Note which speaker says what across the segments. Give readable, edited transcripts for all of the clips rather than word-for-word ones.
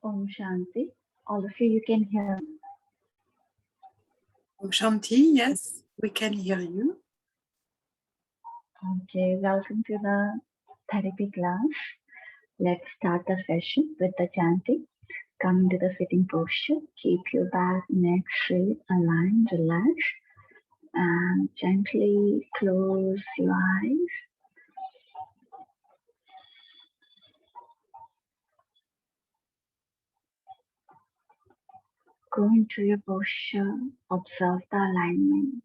Speaker 1: Om Shanti. All of you can hear me.
Speaker 2: Om Shanti, yes, we can hear you.
Speaker 1: Okay, welcome to the therapy class. Let's start the session with the chanting. Come into the sitting posture. Keep your back, neck straight, aligned, relaxed, and gently close your eyes. Go into your posture. Observe the alignment.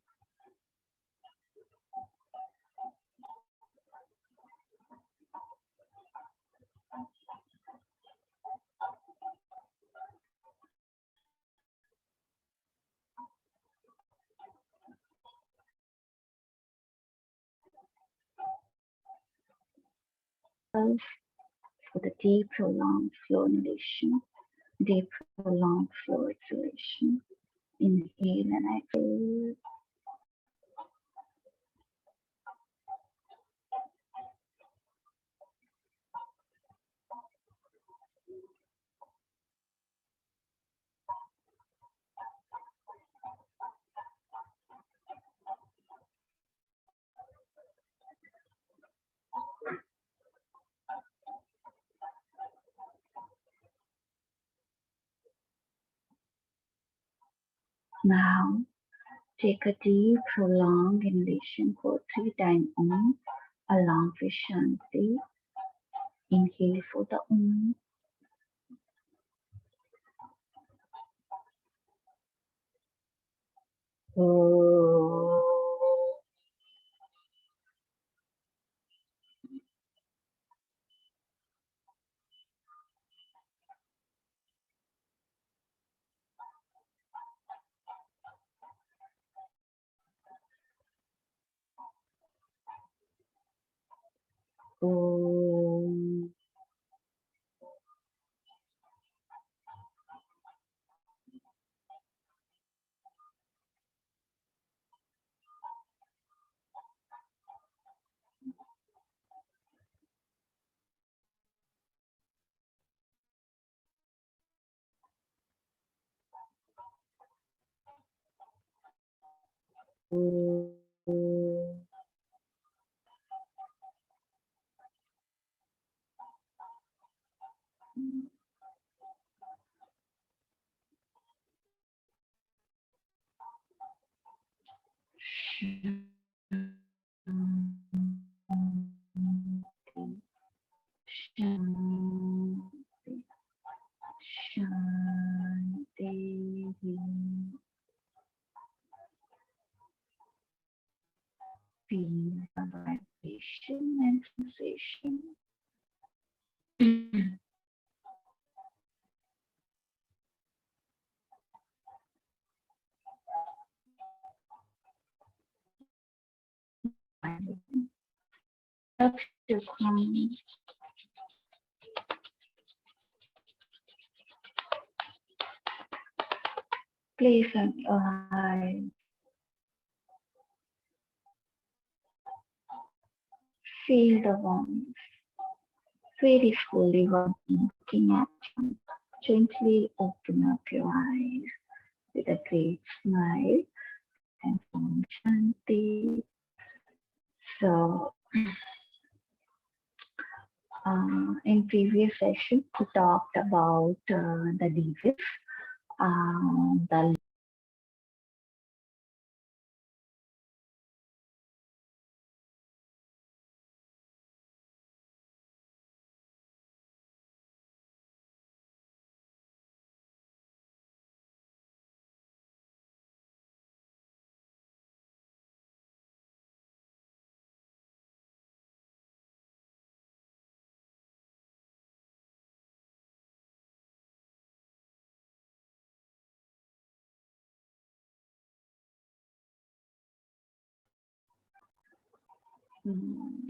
Speaker 1: For the deep, prolonged, slow inhalation, deep, prolonged, slow exhalation. Inhale and exhale. Now, take a deep, prolonged inhalation for 3 times Om, along with Shanti. Inhale for the Om. Om. Shanti. Feel the vibration and sensation. Up to come. Place on your eyes. Feel the warmth. Very slowly looking at you. Gently open up your eyes with a great smile and Om Shanti. So, in previous session, we talked about the devas, the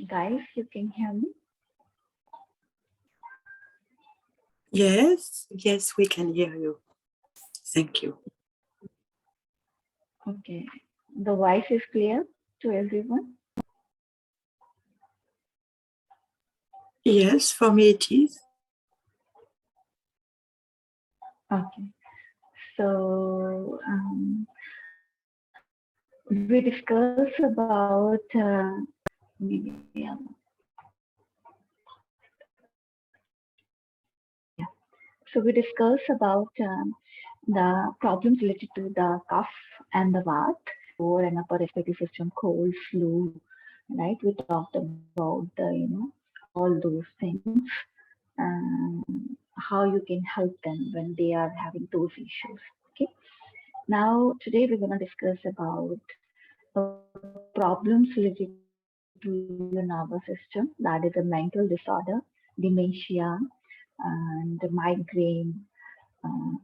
Speaker 1: guys, you can hear me?
Speaker 2: Yes, yes, we can hear you. Thank you.
Speaker 1: Okay. The voice is clear to everyone?
Speaker 2: Yes, for me it is.
Speaker 1: Okay. So we discuss about maybe, yeah. So we discuss about the problems related to the cough and the vat, lower and upper respiratory system, cold, flu, right? We talked about the, all those things, how you can help them when they are having those issues. Okay. Now, today we're going to discuss about problems related to your nervous system, that is a mental disorder, dementia, and migraine,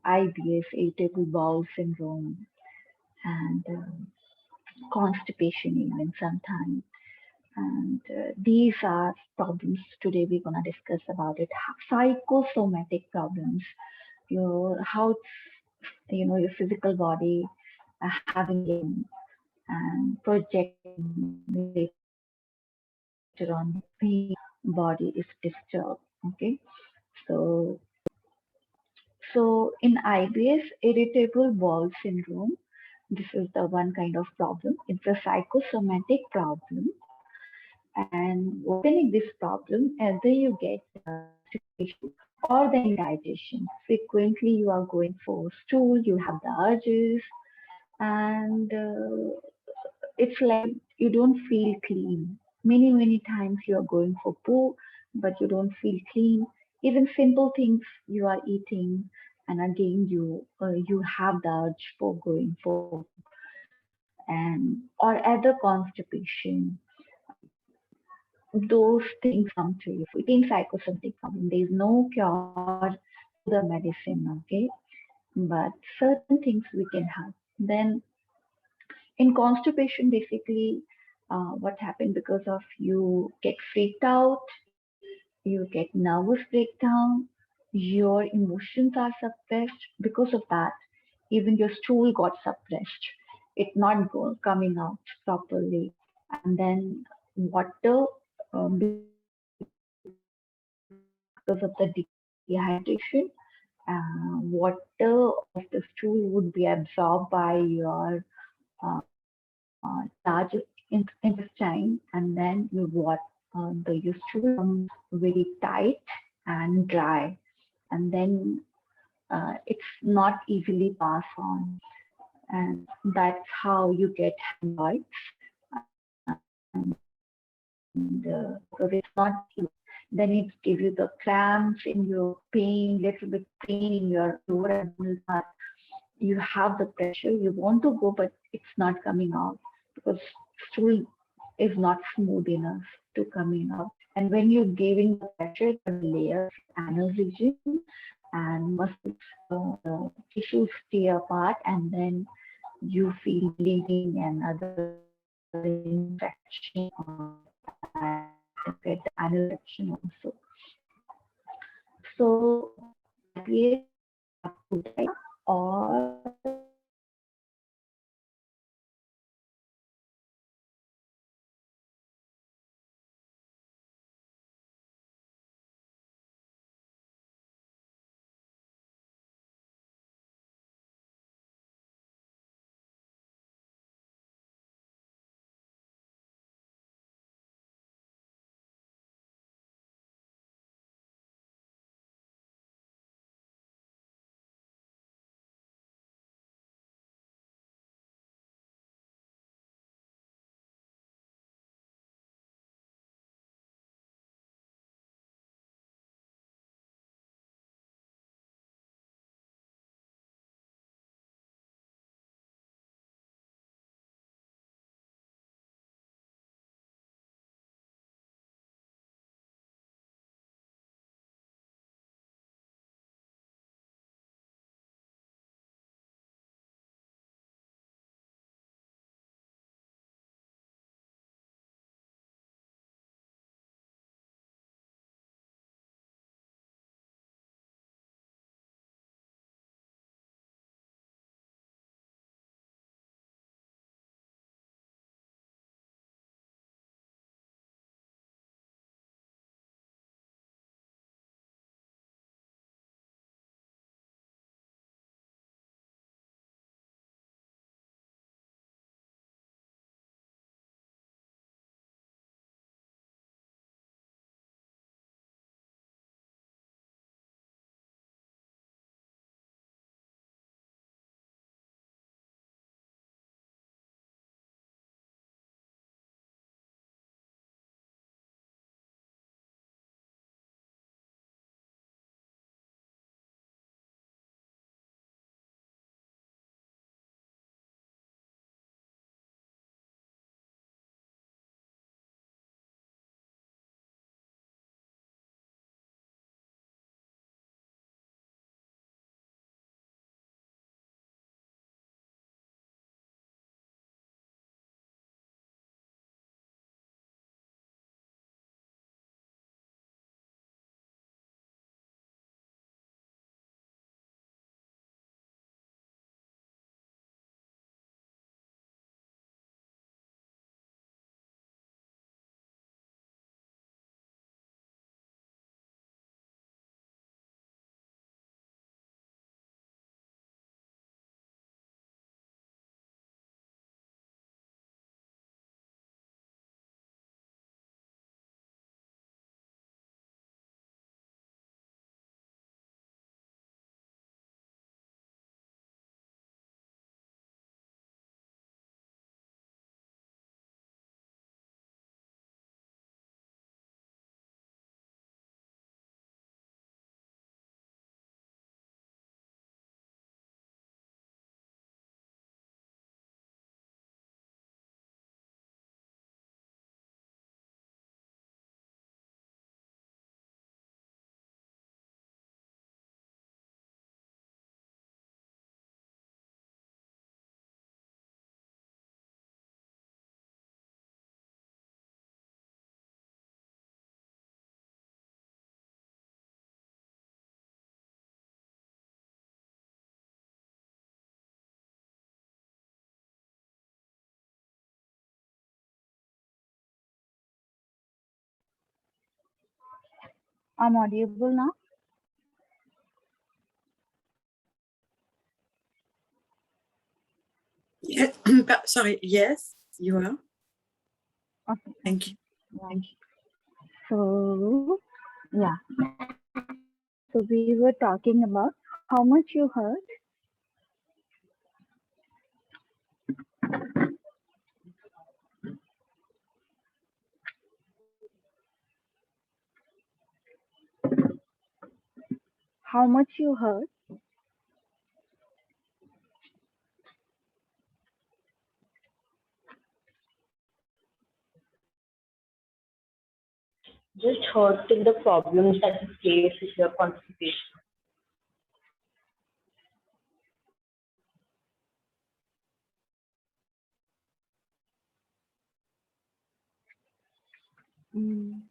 Speaker 1: IBS, irritable bowel syndrome, and constipation even sometimes. And these are problems today we're going to discuss about it. Psychosomatic problems, how your physical body having and projecting later on pain, body is disturbed. Okay, so in IBS, irritable bowel syndrome, this is the one kind of problem. It's a psychosomatic problem. And organic this problem, either you get constipation or the indigestion. Frequently, you are going for stool, you have the urges, and it's like you don't feel clean. Many times you are going for poo, but you don't feel clean. Even simple things you are eating, and again you have the urge for going for and or other constipation. Those things come to you. Eating psychosomatic problem. There is no cure through the medicine, okay? But certain things we can have. Then in constipation, basically, what happened because of you get freaked out, you get nervous breakdown, your emotions are suppressed. Because of that, even your stool got suppressed. It not coming out properly, and then water because of the dehydration, water of the stool would be absorbed by your large intestine, and then your stool becomes very tight and dry, and then it's not easily passed on, and that's how you get hemorrhoids. And because it's not healed, then it gives you the cramps in your pain, little bit pain in your lower abdominal part. You have the pressure, you want to go, but it's not coming out because stool is not smooth enough to coming out. And when you're giving the pressure, the layers, anal region, and muscles, tissues tear apart, and then you feel bleeding and other infection, and get the anal infection also. So IBS or I'm audible now?
Speaker 2: Yeah, sorry, yes, you are.
Speaker 1: Okay.
Speaker 2: Thank you.
Speaker 1: Thank you. So, yeah. So we were talking about how much you heard. How much you heard.
Speaker 3: Just hurting the problems that you face with your constipation.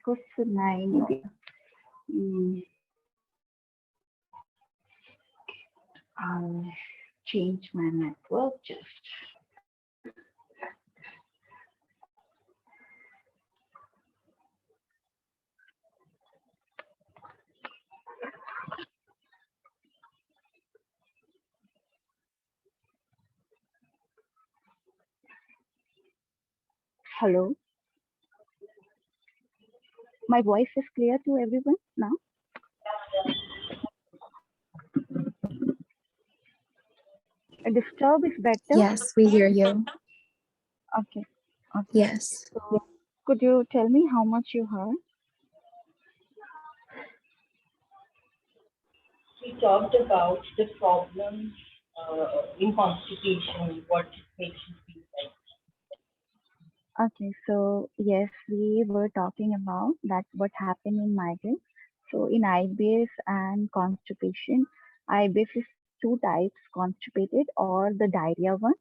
Speaker 1: Question 9. I'll change my network just. Hello. My voice is clear to everyone now? A disturb is better?
Speaker 4: Yes, we hear you.
Speaker 1: Okay. Okay.
Speaker 4: Yes.
Speaker 1: So, could you tell me how much you heard?
Speaker 3: We talked about the problems in constipation, what it makes you feel like.
Speaker 1: Okay, so yes, we were talking about that what happened in migraine. So in IBS and constipation, IBS is two types, constipated or the diarrhea one,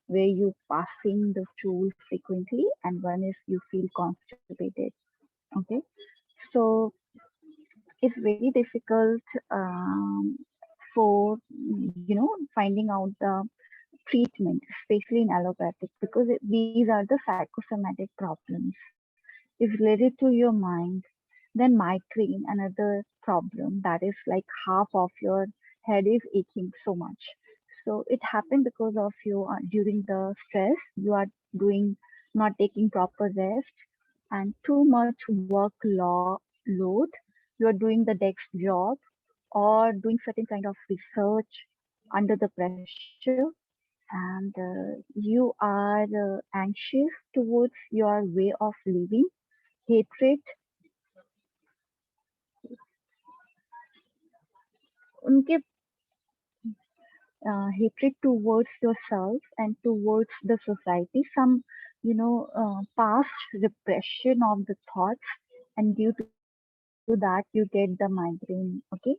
Speaker 1: where you passing the stool frequently, and one is you feel constipated. Okay, so it's very difficult for finding out the treatment, especially in allopathic, because these are the psychosomatic problems. Is related to your mind. Then migraine, another problem that is like half of your head is aching so much. So it happened because of you during the stress you are doing, not taking proper rest, and too much load. You are doing the desk job or doing certain kind of research under the pressure, and you are anxious towards your way of living, hatred, उनके hatred towards yourself and towards the society, some past repression of the thoughts, and due to that you get the migraine. Okay,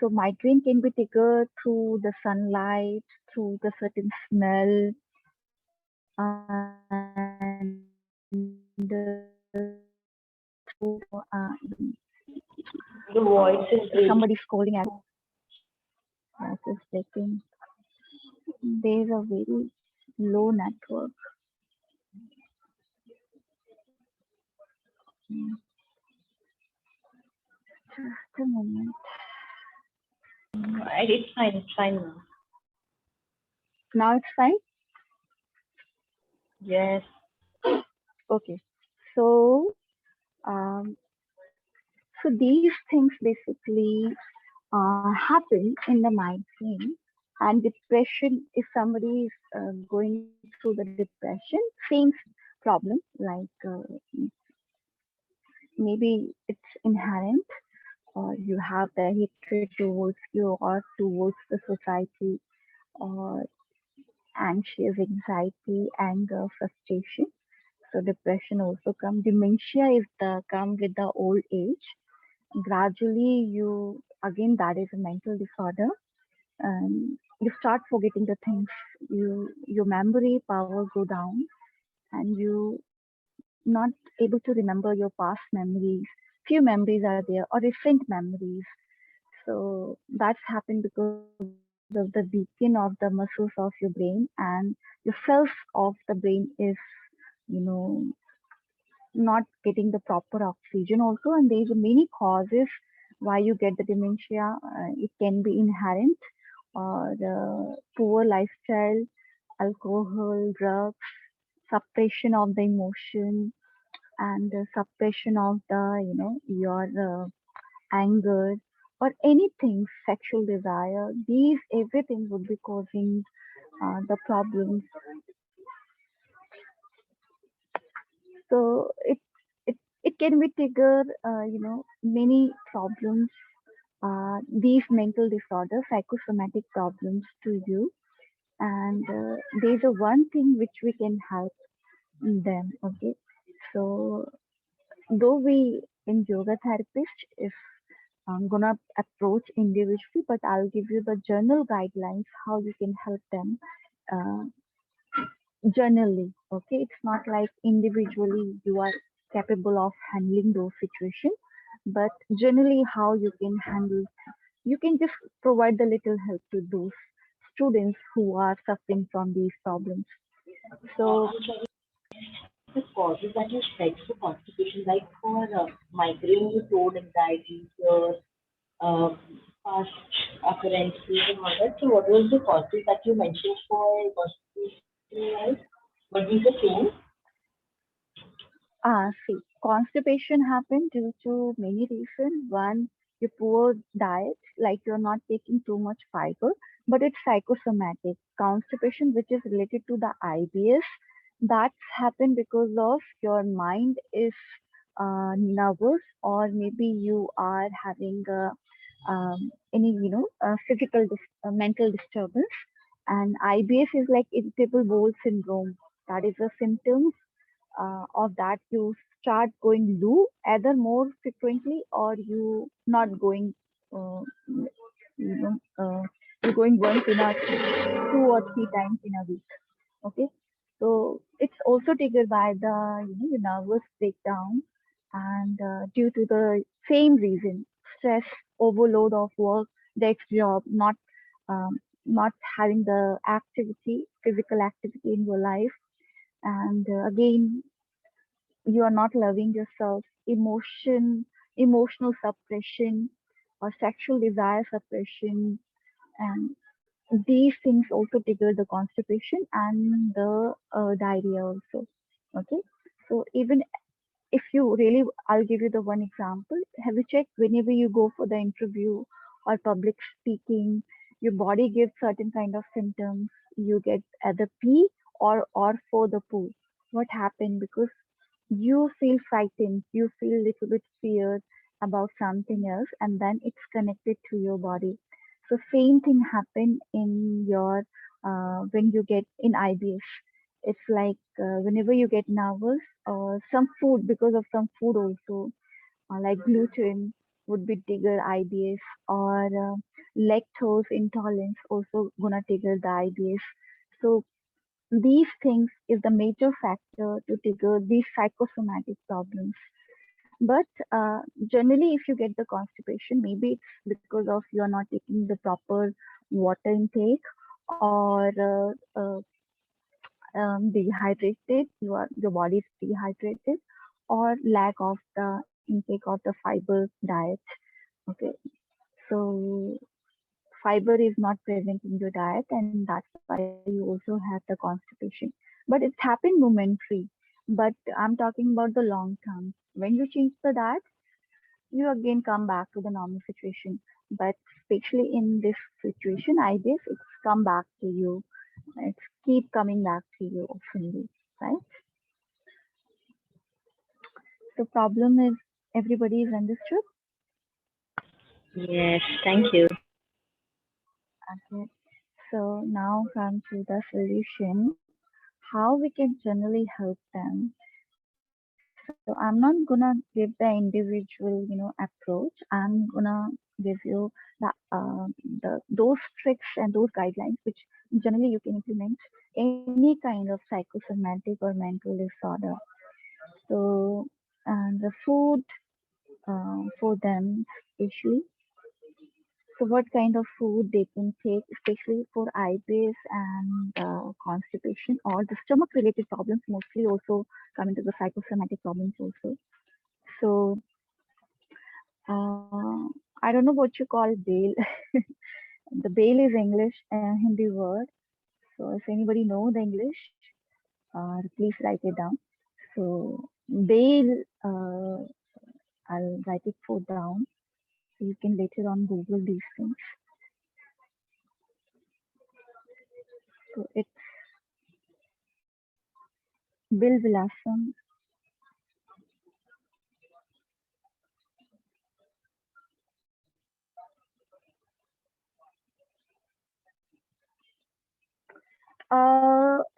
Speaker 1: so migraine can be triggered through the sunlight, through the certain smell, and through
Speaker 3: The voice is breaking.
Speaker 1: somebody scolding at us is taking. There's a very low network. Just a moment.
Speaker 3: It's fine now.
Speaker 1: Now it's fine.
Speaker 3: Yes.
Speaker 1: Okay. So, um, so these things basically happen in the migraine, and depression. If somebody is going through the depression, same problem. Like maybe it's inherent, or you have the hatred towards you or towards the society, or anxious, anxiety, anger, frustration. So depression also come. Dementia is the come with the old age. Gradually, you again that is a mental disorder. You start forgetting the things. Your memory power go down, and you not able to remember your past memories. Few memories are there, or recent memories. So that's happened because of the weakening of the muscles of your brain, and the cells of the brain is, you know, not getting the proper oxygen also, and there's many causes why you get the dementia. It can be inherent or poor lifestyle, alcohol, drugs, suppression of the emotion, and suppression of the, your anger or anything, sexual desire. These everything would be causing the problems. So it can be trigger, many problems. These mental disorders, psychosomatic problems to you, and there's a one thing which we can help them. Okay, so though we in yoga therapist, if I'm gonna approach individually, but I'll give you the general guidelines how you can help them uh, generally. Okay, it's not like individually you are capable of handling those situations, but generally how you can handle. You can just provide the little help to those students who are suffering from these problems. So,
Speaker 3: I'm sorry, the causes that you said for constipation, like for migraine, you told anxiety, your uh, past occurrences and all that. So what was the causes that you mentioned for constipation? Like, what was the same?
Speaker 1: see, constipation happen due to many reasons. One, your poor diet, like you're not taking too much fiber, but it's psychosomatic. Constipation, which is related to the IBS, that's happened because of your mind is nervous, or maybe you are having any, physical, mental disturbance. And IBS is like irritable bowel syndrome. That is a symptom of that. You start going loo either more frequently, or you not going, uh, you know you're going once in a 2 or 3 times in a week. Okay, so it's also triggered by the, the nervous breakdown, and due to the same reason, stress, overload of work, desk job, um, not having the activity, physical activity in your life, and again you are not loving yourself, emotional suppression, or sexual desire suppression, and these things also trigger the constipation and the diarrhea also. Okay, so even if you really, I'll give you the one example. Have you checked whenever you go for the interview or public speaking, your body gives certain kind of symptoms. You get either pee or for the poo. What happened? Because you feel frightened, you feel a little bit feared about something else, and then it's connected to your body. So same thing happen in your when you get in IBS. It's like whenever you get nervous, or some food, because of some food also, like gluten would be trigger IBS, or lactose intolerance also gonna trigger the IBS. So these things is the major factor to trigger these psychosomatic problems. But generally, if you get the constipation, maybe it's because of you're not taking the proper water intake, or dehydrated, your body is dehydrated, or lack of the intake of the fiber diet. Okay, so fiber is not present in your diet, and that's why you also have the constipation. But it's happened momentary. But I'm talking about the long term. When you change the diet, you again come back to the normal situation. But especially in this situation, I guess it's come back to you. It's keep coming back to you oftenly, right? The problem is everybody is understood.
Speaker 3: Yes, thank you.
Speaker 1: Okay. So now come to the solution. How we can generally help them. So I'm not gonna give the individual, approach. I'm gonna give you the those tricks and those guidelines which generally you can implement any kind of psychosomatic or mental disorder. So and the food for them especially. So what kind of food they can take, especially for IBS and constipation or the stomach related problems, mostly also coming to the psychosomatic problems also. So I don't know what you call bail. The bail is English and Hindi word. So if anybody know the English, please write it down. So bail, I'll write it for down. So you can later on Google these things. So it's Bill Vilasam.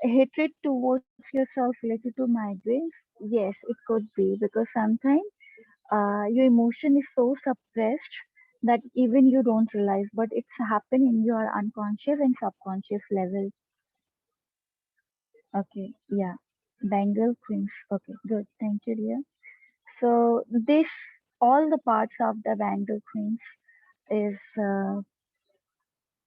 Speaker 1: Hatred towards yourself related to migraines. Yes, it could be because sometimes your emotion is so suppressed that even you don't realize, but it's happening in your unconscious and subconscious level. Okay, yeah. Bengal queens. Okay, good. Thank you, dear. So this all the parts of the Bengal queens is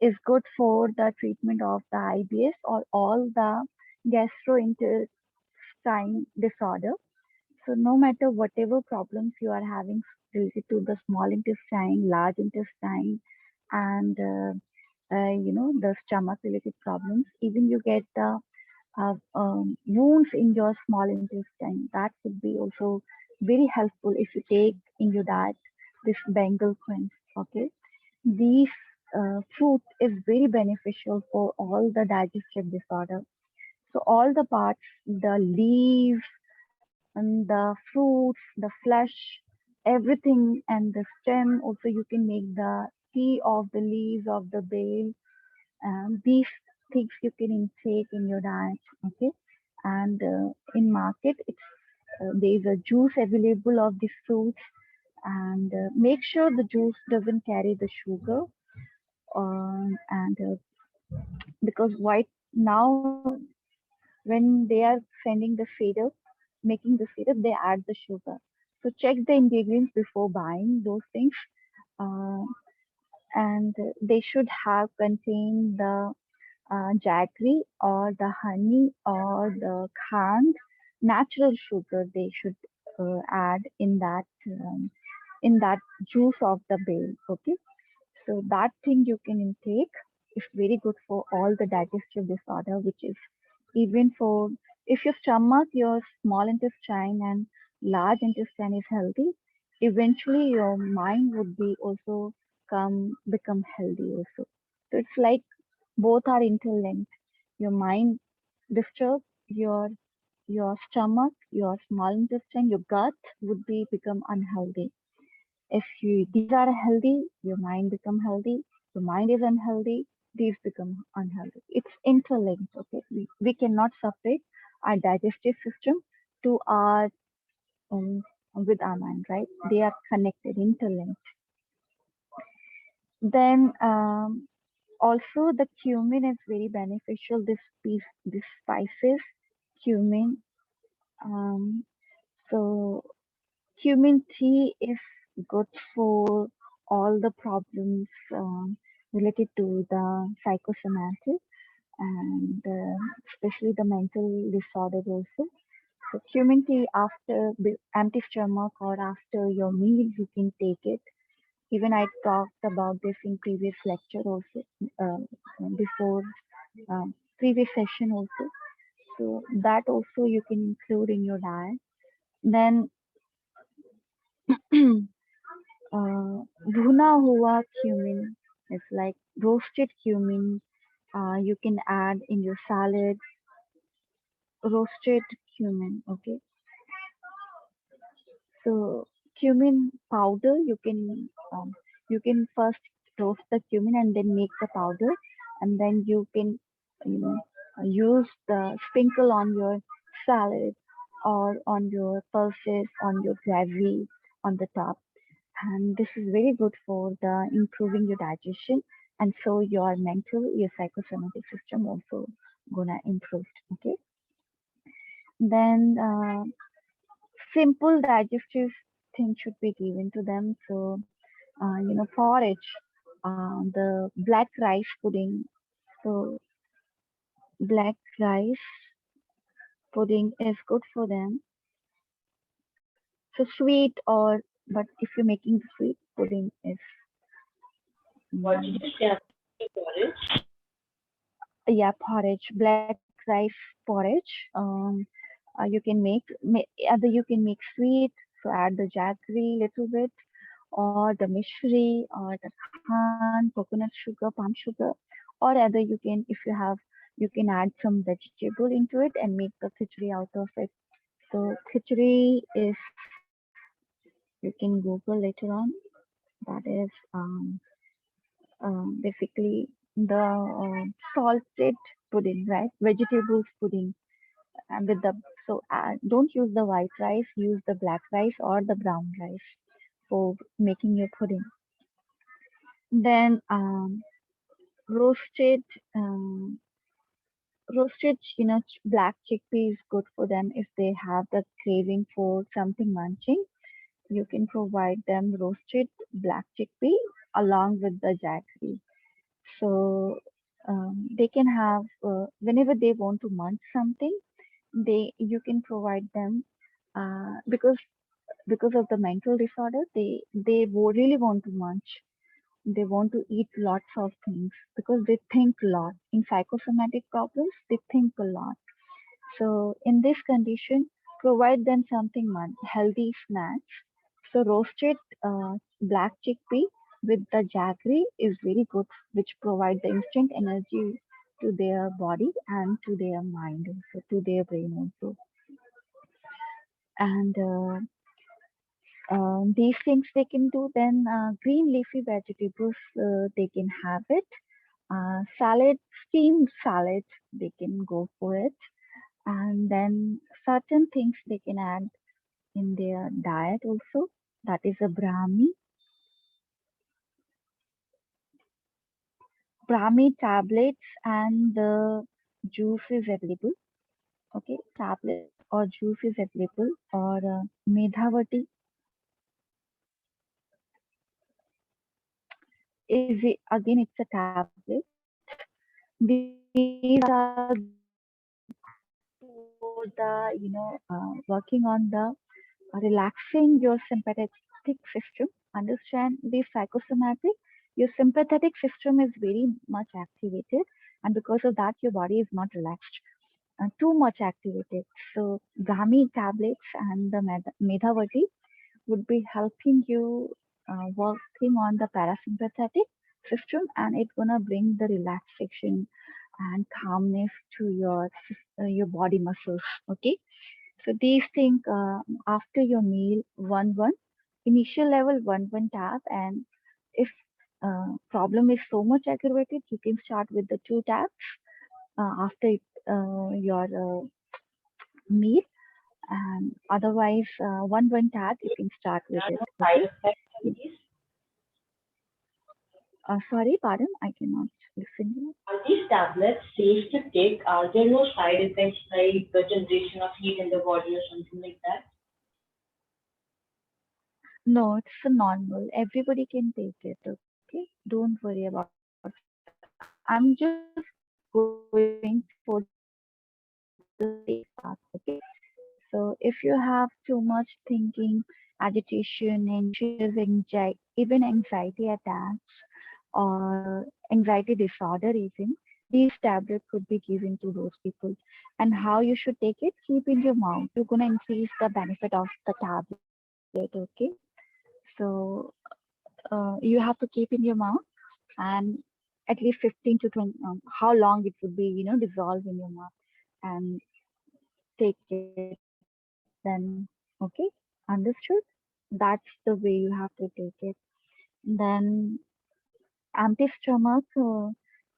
Speaker 1: is good for the treatment of the IBS or all the gastrointestinal disorder. So no matter whatever problems you are having related to the small intestine, large intestine, and the stomach related problems, even you get the wounds in your small intestine, that would be also very helpful if you take in your diet this Bengal quince. Okay, these fruit is very beneficial for all the digestive disorder. So all the parts, the leaves and the fruits, the flesh, everything, and the stem. Also, you can make the tea of the leaves of the bael. These things you can intake in your diet. Okay, and in market, there is a juice available of these fruits, and make sure the juice doesn't carry the sugar. And because white now when they are sending the syrup, making the syrup, they add the sugar. So check the ingredients before buying those things. Uh, and they should have contained the jaggery or the honey or the khand, natural sugar they should add in that juice of the bail. Okay, so that thing you can intake is very good for all the digestive disorder, which is even for if your stomach, your small intestine and large intestine is healthy, eventually your mind would be also become healthy also. So it's like both are interlinked. Your mind disturbed, your stomach, your small intestine, your gut would be become unhealthy. If these are healthy, your mind become healthy. Your mind is unhealthy, these become unhealthy. It's interlinked. Okay, we cannot separate our digestive system to our with our mind, right? They are connected, interlinked. Then also the cumin is very beneficial. This spices, cumin. Um, so cumin tea is good for all the problems related to the psychosomatic and especially the mental disorder also. So cumin tea after empty stomach or after your meal, you can take it. Even I talked about this in previous lecture also, before previous session also. So that also you can include in your diet. Then bhuna hua cumin is like roasted cumin. You can add in your salad, roasted cumin. Okay, so cumin powder you can first roast the cumin and then make the powder, and then you can you know use the sprinkle on your salad or on your pulses, on your gravy on the top. And this is very good for the improving your digestion, and so your mental, your psychosomatic system also gonna improve. Okay, then simple digestive things should be given to them. So porridge, the black rice pudding. So black rice pudding is good for them. So sweet or but if you're making the sweet pudding is
Speaker 3: What did you say about the porridge?
Speaker 1: Yeah, porridge, black rice porridge. You can either you can make sweet, so add the jaggery little bit, or the mishri, or the khan, coconut sugar, palm sugar, or either you can, if you have, you can add some vegetable into it and make the khichdi out of it. So khichdi is, you can Google later on. That is basically the salted pudding, right? Vegetables pudding, and with the, so don't use the white rice, use the black rice or the brown rice for making your pudding. Then roasted um, roasted, black chickpea is good for them if they have the craving for something munching. You can provide them roasted black chickpea along with the jaggery. So they can have, whenever they want to munch something, they you can provide them, because of the mental disorder, really want to munch. They want to eat lots of things because they think a lot. In psychosomatic problems, they think a lot. So in this condition, provide them something healthy snacks. So roasted black chickpea with the jaggery is very good, which provide the instant energy to their body and to their mind, also to their brain also. And these things they can do. Then green leafy vegetables, they can have it. Salad, steamed salad, they can go for it. And then certain things they can add in their diet also. That is a Brahmi tablets, and the juice is available. Okay, tablets or juice is available, or Medhavati is it, again, it's a tablet. These are for the, working on the relaxing your sympathetic system. Understand the psychosomatic, your sympathetic system is very much activated, and because of that your body is not relaxed, too much activated. So Brahmi tablets and the Medhavati would be helping you working on the parasympathetic system, and it's gonna bring the relaxation and calmness to your body muscles. Okay, so these things, after your meal, one initial level, one tab, and if problem is so much aggravated, you can start with the two tabs after your meal, and otherwise one tab you can start with
Speaker 3: Are
Speaker 1: it.
Speaker 3: no
Speaker 1: Okay.
Speaker 3: side effects of these?
Speaker 1: Sorry, pardon, I cannot listen to you.
Speaker 3: Are these tablets safe to take? Are there no side effects like the generation of heat in the body or something like that?
Speaker 1: No, it's a normal. Everybody can take it. Okay, don't worry about it. I'm just going for the safe path. Okay. So if you have too much thinking, agitation, anxious, even anxiety attacks, or anxiety disorder even, these tablets could be given to those people. And how you should take it, keep in your mouth. You're gonna increase the benefit of the tablet. Okay. So you have to keep in your mouth, and at least 15 to 20, how long it would be, dissolve in your mouth, and take it then. Okay, understood? That's the way you have to take it. Then empty stomach,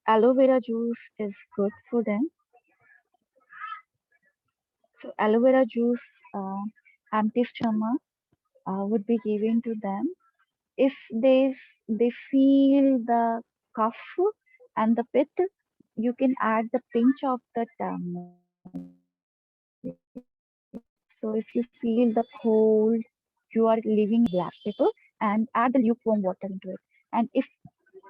Speaker 1: aloe vera juice is good for them. So aloe vera juice, uh, empty stomach, would be given to them if they feel the cough and the pit. You can add the pinch of the turmeric. So if you feel the cold, you are living in the black pepper, and add the lukewarm water into it. And if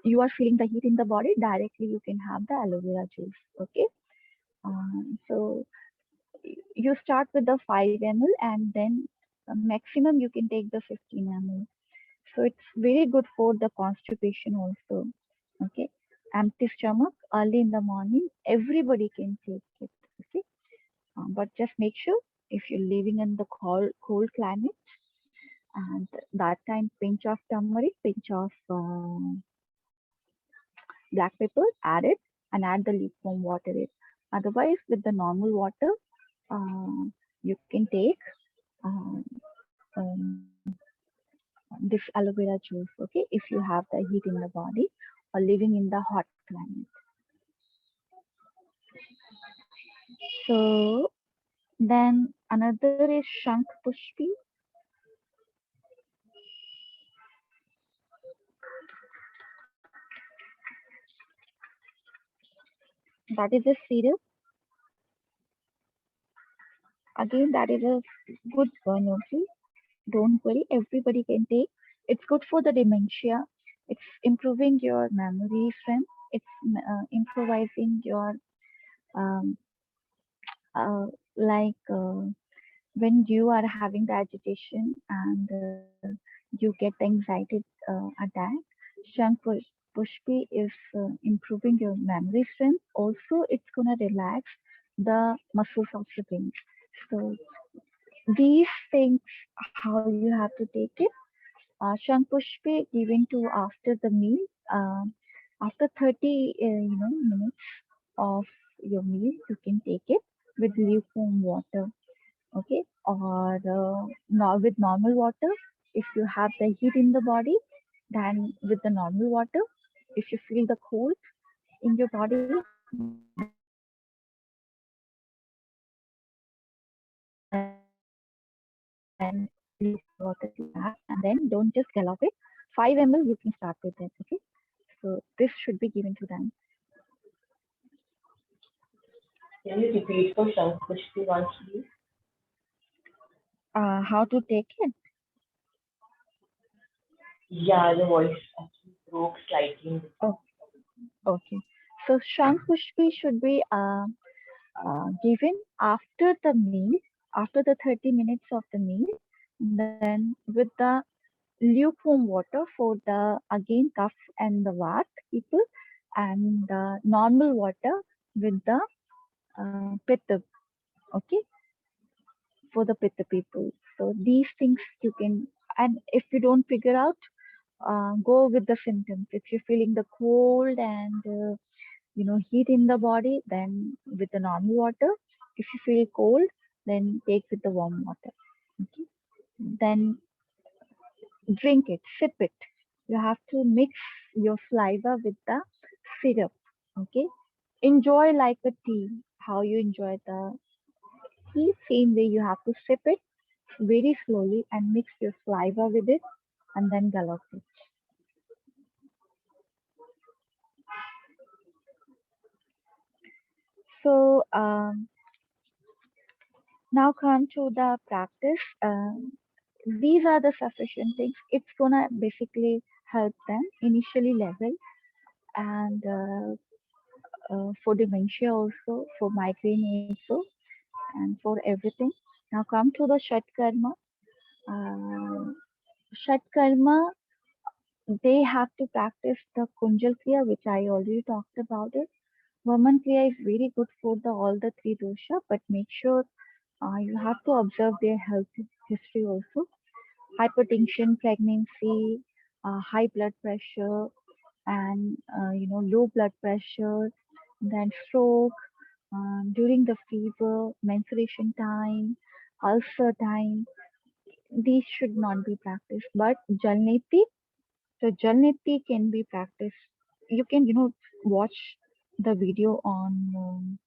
Speaker 1: you are feeling the heat in the body, directly you can have the aloe vera juice. Okay. So you start with the 5 ml, and then maximum you can take the 15 ml. So it's very good for the constipation also. Okay. Empty stomach early in the morning, everybody can take it. Okay. But just make sure if you're living in the cold climate, and that time pinch of turmeric, pinch of black pepper, add it and add the lukewarm water it. Otherwise, with the normal water, you can take uh, um, this aloe vera juice, okay, if you have the heat in the body or living in the hot climate. So then another is Shank Pushpi. That is a syrup. Again, that is a good one, okay? Don't worry, everybody can take. It's good for the dementia. It's improving your memory strength. It's improvising your um, like when you are having the agitation and you get the anxiety attack. Pushpi is improving your memory strength. Also, it's gonna relax the muscles of the brain. So these things, how you have to take it. Shankushpe given to after the meal, after 30 minutes of your meal, you can take it with lukewarm water, okay, or with normal water. If you have the heat in the body, then with the normal water. If you feel the cold in your body, then lukewarm water to that, and then don't just gulp it. 5 ml, you can start with that, okay. So this should be given to them.
Speaker 3: Can you repeat for Shankushti once, please?
Speaker 1: How to take it?
Speaker 3: Yeah, the voice actually broke slightly.
Speaker 1: Oh, okay. So Shankushpi should be given after the meal, after the 30 minutes of the meal, then with the lukewarm water for the again cough and the vat people, and normal water with the pitta, okay, for the pitta people. So these things you can, and if you don't figure out, go with the symptoms. If you're feeling the cold and heat in the body, then with the normal water. If you feel cold, then take with the warm water. Okay. Then drink it, sip it. You have to mix your saliva with the syrup. Okay. Enjoy like a tea. How you enjoy the tea, same way you have to sip it very slowly and mix your saliva with it and then gulp it. So now come to the practice. These are the sufficient things. It's gonna basically help them initially level and for dementia also, for migraine also, and for everything. Now come to the Shat Karma. Uh, Shat Karma, they have to practice the Kunjal Kriya, which I already talked about it. Vaman Kriya is very good for the all the three dosha, but make sure you have to observe their health history also. Hypertension, pregnancy, high blood pressure, and low blood pressure, then stroke, during the fever, menstruation time, ulcer time. These should not be practiced. But Jalneti, so Jalneti can be practiced. You can watch the video on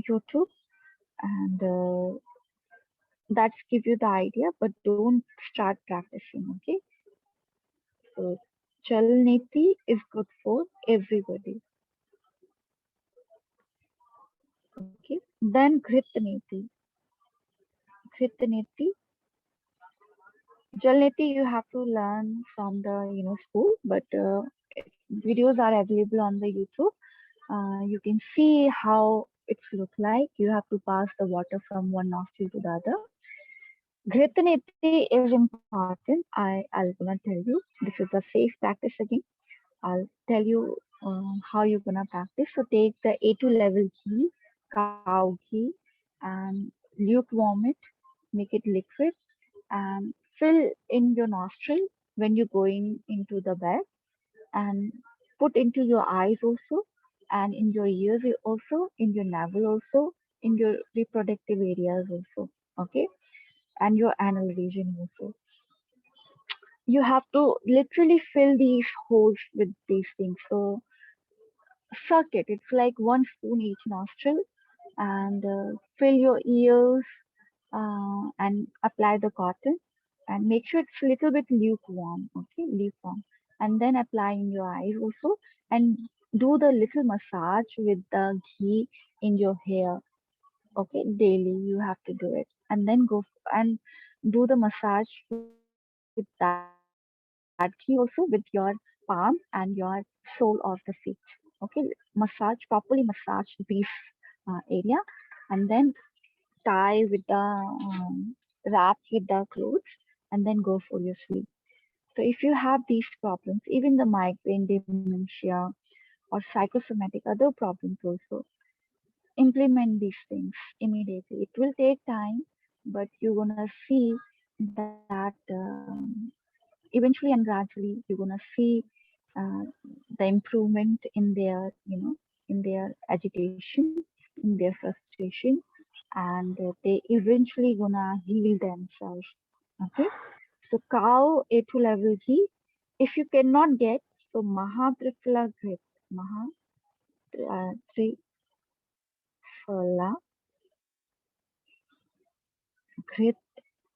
Speaker 1: YouTube, and that's give you the idea. But don't start practicing. Okay, so Jalneti is good for everybody. Okay, then Gritneti. Gritneti, Jalneti you have to learn from the school, but videos are available on the YouTube. You can see how it's look like. You have to pass the water from one nostril to the other. Ghritaniti is important. I'll gonna tell you. This is a safe practice again. I'll tell you how you're gonna practice. So take the A2 level ghee, cow ghee, and lukewarm it, make it liquid, and fill in your nostril when you're going into the bed, and put into your eyes also, and in your ears also, in your navel also, in your reproductive areas also. Okay, and your anal region also. You have to literally fill these holes with these things. So suck it. It's like 1 spoon each nostril, and fill your ears and apply the cotton, and make sure it's a little bit lukewarm. Okay, lukewarm, and then apply in your eyes also, and do the little massage with the ghee in your hair. Okay, daily you have to do it, and then and do the massage with that ghee also with your palm and your sole of the feet. Okay, properly massage these area, and then tie with the wrap with the clothes, and then go for your sleep. So if you have these problems, even the migraine, dementia, or psychosomatic other problems also, implement these things immediately. It will take time, but you're gonna see that eventually and gradually you're gonna see uh, the improvement in their, in their agitation, in their frustration, and they eventually gonna heal themselves. Okay, so cow A2 level ghee. If you cannot get, so Mahatriphala Grit, Mahatriphala Grit,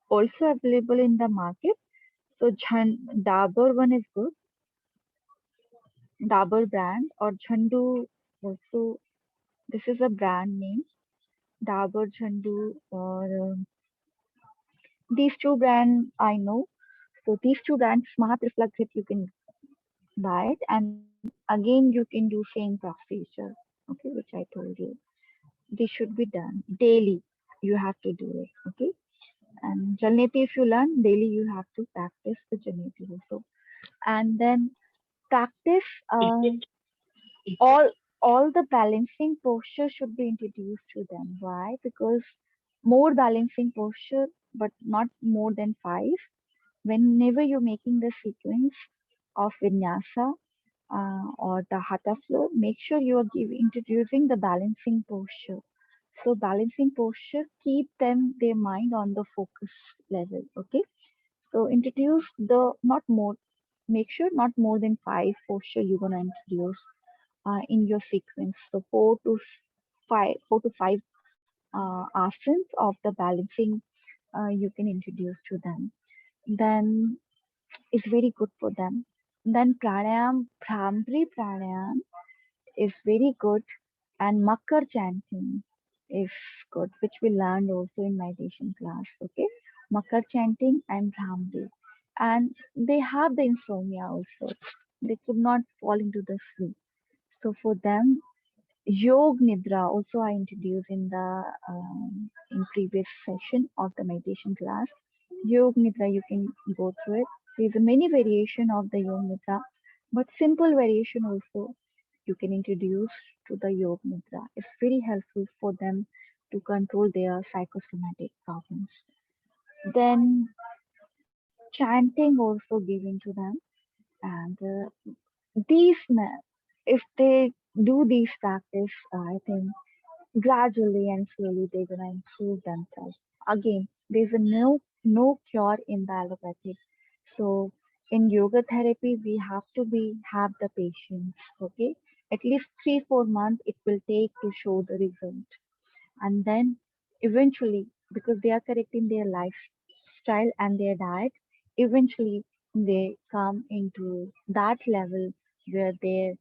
Speaker 1: also available in the market. So Dabur one is good, Dabur brand, or Jhandu also. This is a brand name, Dabur Jhandu, or these two brands I know. So these two brands, Smart Reflect Grip, you can buy it, and again you can do same procedure. Okay, which I told you. This should be done daily. You have to do it. Okay, and Jalneti, if you learn daily, you have to practice the Jalneti also, and then practice. All all the balancing posture should be introduced to them. Why? Because more balancing posture, but not more than five. Whenever you're making the sequence of vinyasa or the hatha flow, make sure you are introducing the balancing posture. So balancing posture keep them their mind on the focus level. Okay. So introduce the not more. Make sure not more than five posture you're gonna introduce in your sequence. So four to five asanas of the balancing you can introduce to them. Then it's very good for them. Then pranayam, Bhramri pranayam is very good, and Makar chanting is good, which we learned also in meditation class. Okay, Makar chanting and Bhramri, and they have the insomnia also. They could not fall into the sleep. So for them, Yog Nidra also I introduced in the in previous session of the meditation class. Yog Nidra, you can go through it. There's a many variation of the Yog Nidra, but simple variation also you can introduce to the Yog Nidra. It's very helpful for them to control their psychosomatic problems. Then chanting also given to them, and if they do these practice, I think gradually and slowly they're gonna improve themselves. Again, there's a no cure in the allopathic. So in yoga therapy, we have to have the patience. Okay, at least 3 4 months it will take to show the result, and then eventually, because they are correcting their lifestyle and their diet, eventually they come into that level where their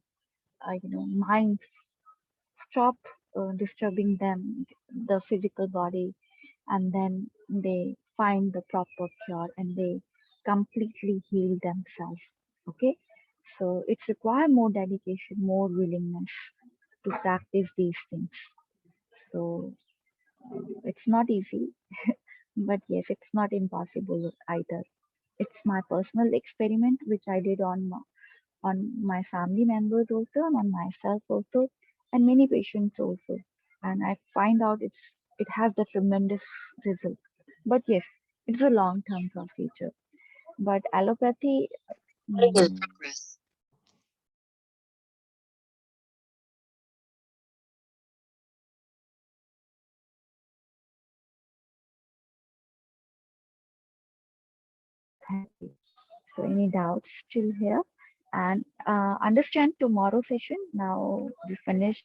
Speaker 1: mind stop disturbing them, the physical body, and then they find the proper cure and they completely heal themselves. Okay, so it requires more dedication, more willingness to practice these things. So it's not easy, But yes, it's not impossible either. It's my personal experiment which I did on my family members also and on myself also and many patients also. And I find out it has a tremendous result. But yes, it's a long term procedure. But allopathy, mm, therapy. So any doubts still here? And understand tomorrow session. Now we finished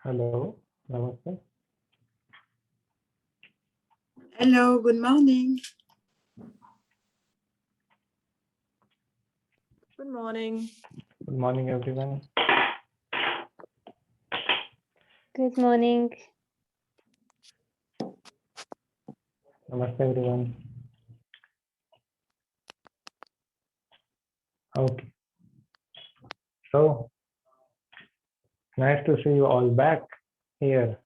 Speaker 4: Hello, Namaste.
Speaker 2: Hello, good morning.
Speaker 5: Good morning.
Speaker 4: Good morning, everyone.
Speaker 6: Good morning.
Speaker 4: Namaste, everyone. Okay, so nice to see you all back here.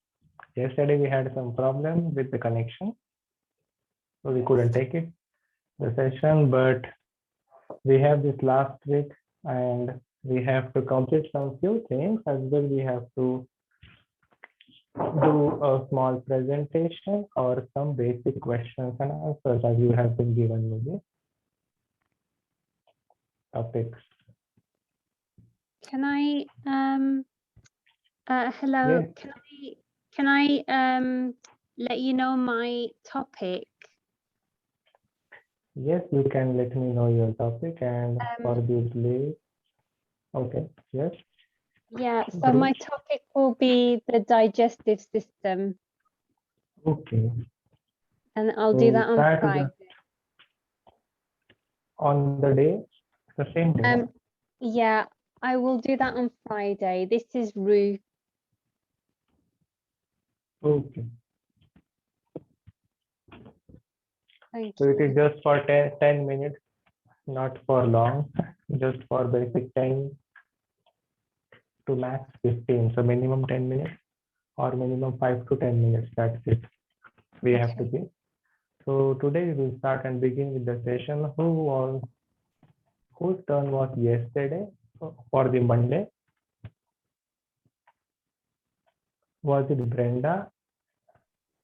Speaker 4: Yesterday we had some problem with the connection, so we couldn't take it the session, but we have this last week and we have to complete some few things as well. We have to do a small presentation or some basic questions and answers as you have been given with the topics.
Speaker 6: Can I hello,
Speaker 4: Yes.
Speaker 6: can I let you know my topic?
Speaker 4: Yes, you can let me know your topic and for this leave. Okay, yes.
Speaker 6: Yeah, so my topic will be the digestive system,
Speaker 4: Okay.
Speaker 6: and I'll
Speaker 4: So
Speaker 6: do that on
Speaker 4: start
Speaker 6: Friday.
Speaker 4: on the day, the same day.
Speaker 6: Yeah, I will do that on Friday. This is Ruth.
Speaker 4: Okay.
Speaker 6: Thank
Speaker 4: So it
Speaker 6: you.
Speaker 4: is just for 10 minutes, not for long, just for basic 10 to max 15. So minimum 10 minutes or minimum 5 to 10 minutes. That's it. We have to
Speaker 6: Okay.
Speaker 4: be. So today we will start and begin with the session. Whose turn was yesterday for the Monday? Was it Brenda?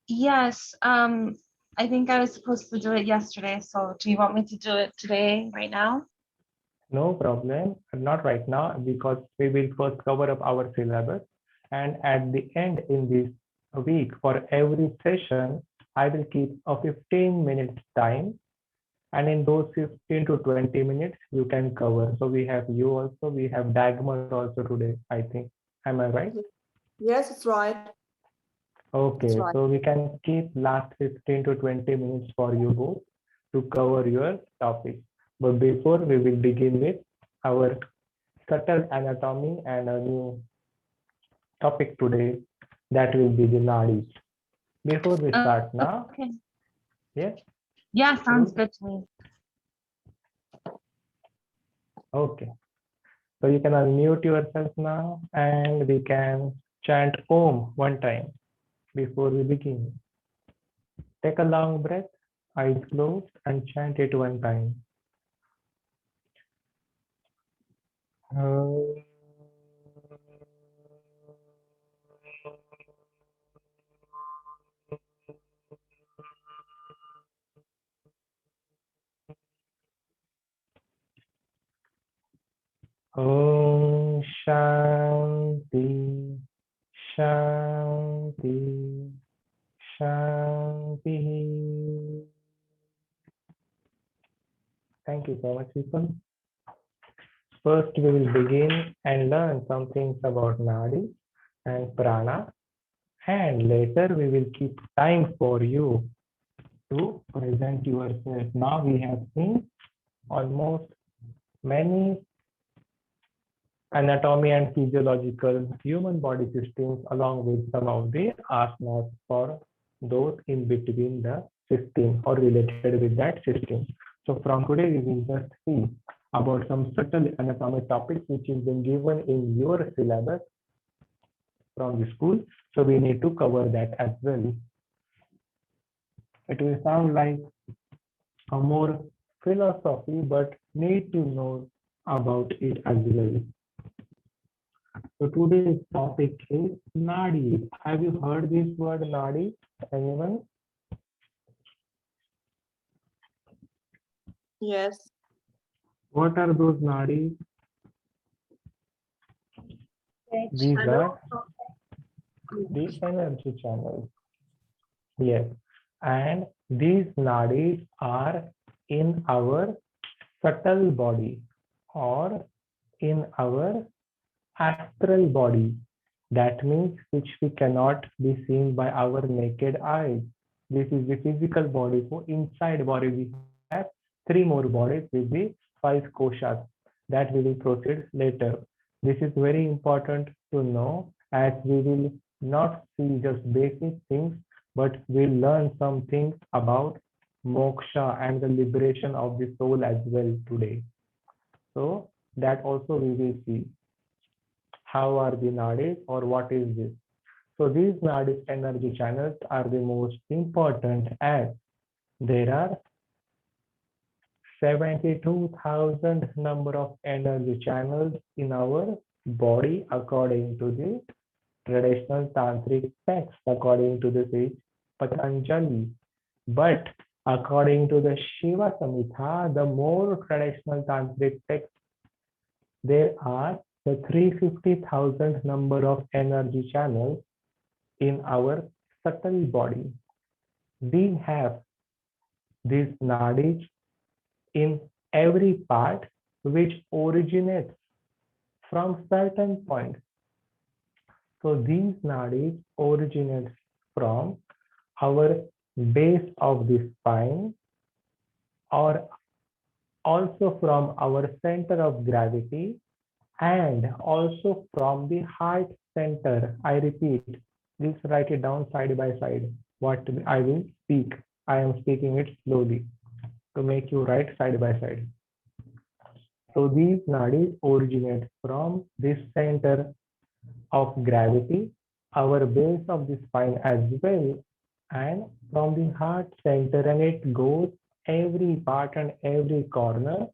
Speaker 7: Yes, I think I was supposed to do it yesterday, so do you want me to do it today, right now?
Speaker 4: No problem, not right now, because we will first cover up our syllabus. And at the end in this week, for every session, I will keep a 15 minutes time. And in those 15 to 20 minutes, you can cover. So we have you also, we have Dagmar also today, I think. Am I right?
Speaker 5: Yes, it's right.
Speaker 4: Okay,
Speaker 5: right.
Speaker 4: so we can keep last 15 to 20 minutes for you both to cover your topic. But before we will begin with our subtle anatomy and a new topic today that will be the nadis. Before we start now,
Speaker 7: Okay.
Speaker 4: yes?
Speaker 7: Yeah, sounds
Speaker 4: Ruth?
Speaker 7: good to me.
Speaker 4: Okay, so you can unmute yourself now and we can chant Om one time before we begin. Take a long breath, eyes closed, and chant it one time. Om Shanti Shanti Shanti. you so much, people. First, we will begin and learn some things about Nadi and Prana, and later we will keep time for you to present yourself. Now we have seen almost many anatomy and physiological human body systems along with some of the asanas for those in between the system or related with that system. So from today we will just see about some subtle anatomy topics which has been given in your syllabus from the school. So we need to cover that as well. It will sound like a more philosophy, but need to know about it as well. So today's topic is Nadi. Have you heard this word Nadi? Anyone?
Speaker 5: Yes.
Speaker 4: What are those Nadis? These are the energy channels. Yes. And these Nadis are in our subtle body or in our astral body. That means which we cannot be seen by our naked eyes. This is the physical body. So inside body we have 3 more bodies with the 5 koshas that we will proceed later. This is very important to know as we will not see just basic things, but we'll learn some things about moksha and the liberation of the soul as well today. So that also we will see. How are the nadis or what is this? So these nadis energy channels are the most important as there are 72,000 number of energy channels in our body according to the traditional tantric texts, according to the sage Patanjali. But according to the Shiva Samhita, the more traditional tantric texts, there are the 350,000 number of energy channels in our subtle body. We have these nadis in every part which originates from certain point. So these nadis originate from our base of the spine or also from our center of gravity and also from the heart center. I repeat, please write it down side by side. What I will speak, I am speaking it slowly to make you write side by side. So these nadis originate from this center of gravity, our base of the spine as well, and from the heart center, and it goes every part and every corner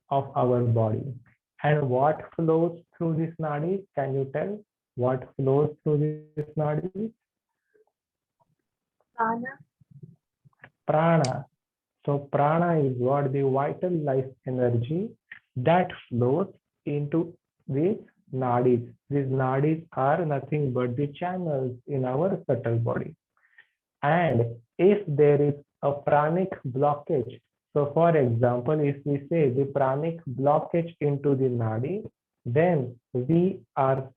Speaker 4: of our body. And what flows through this nadi? Can you tell what flows through this nadi? Prana. So prana is what? The vital life energy that flows into these nadis. These nadis are nothing but the channels in our subtle body. And if there is a pranic blockage, so for example, if we say the pranic blockage into the nadi, then we are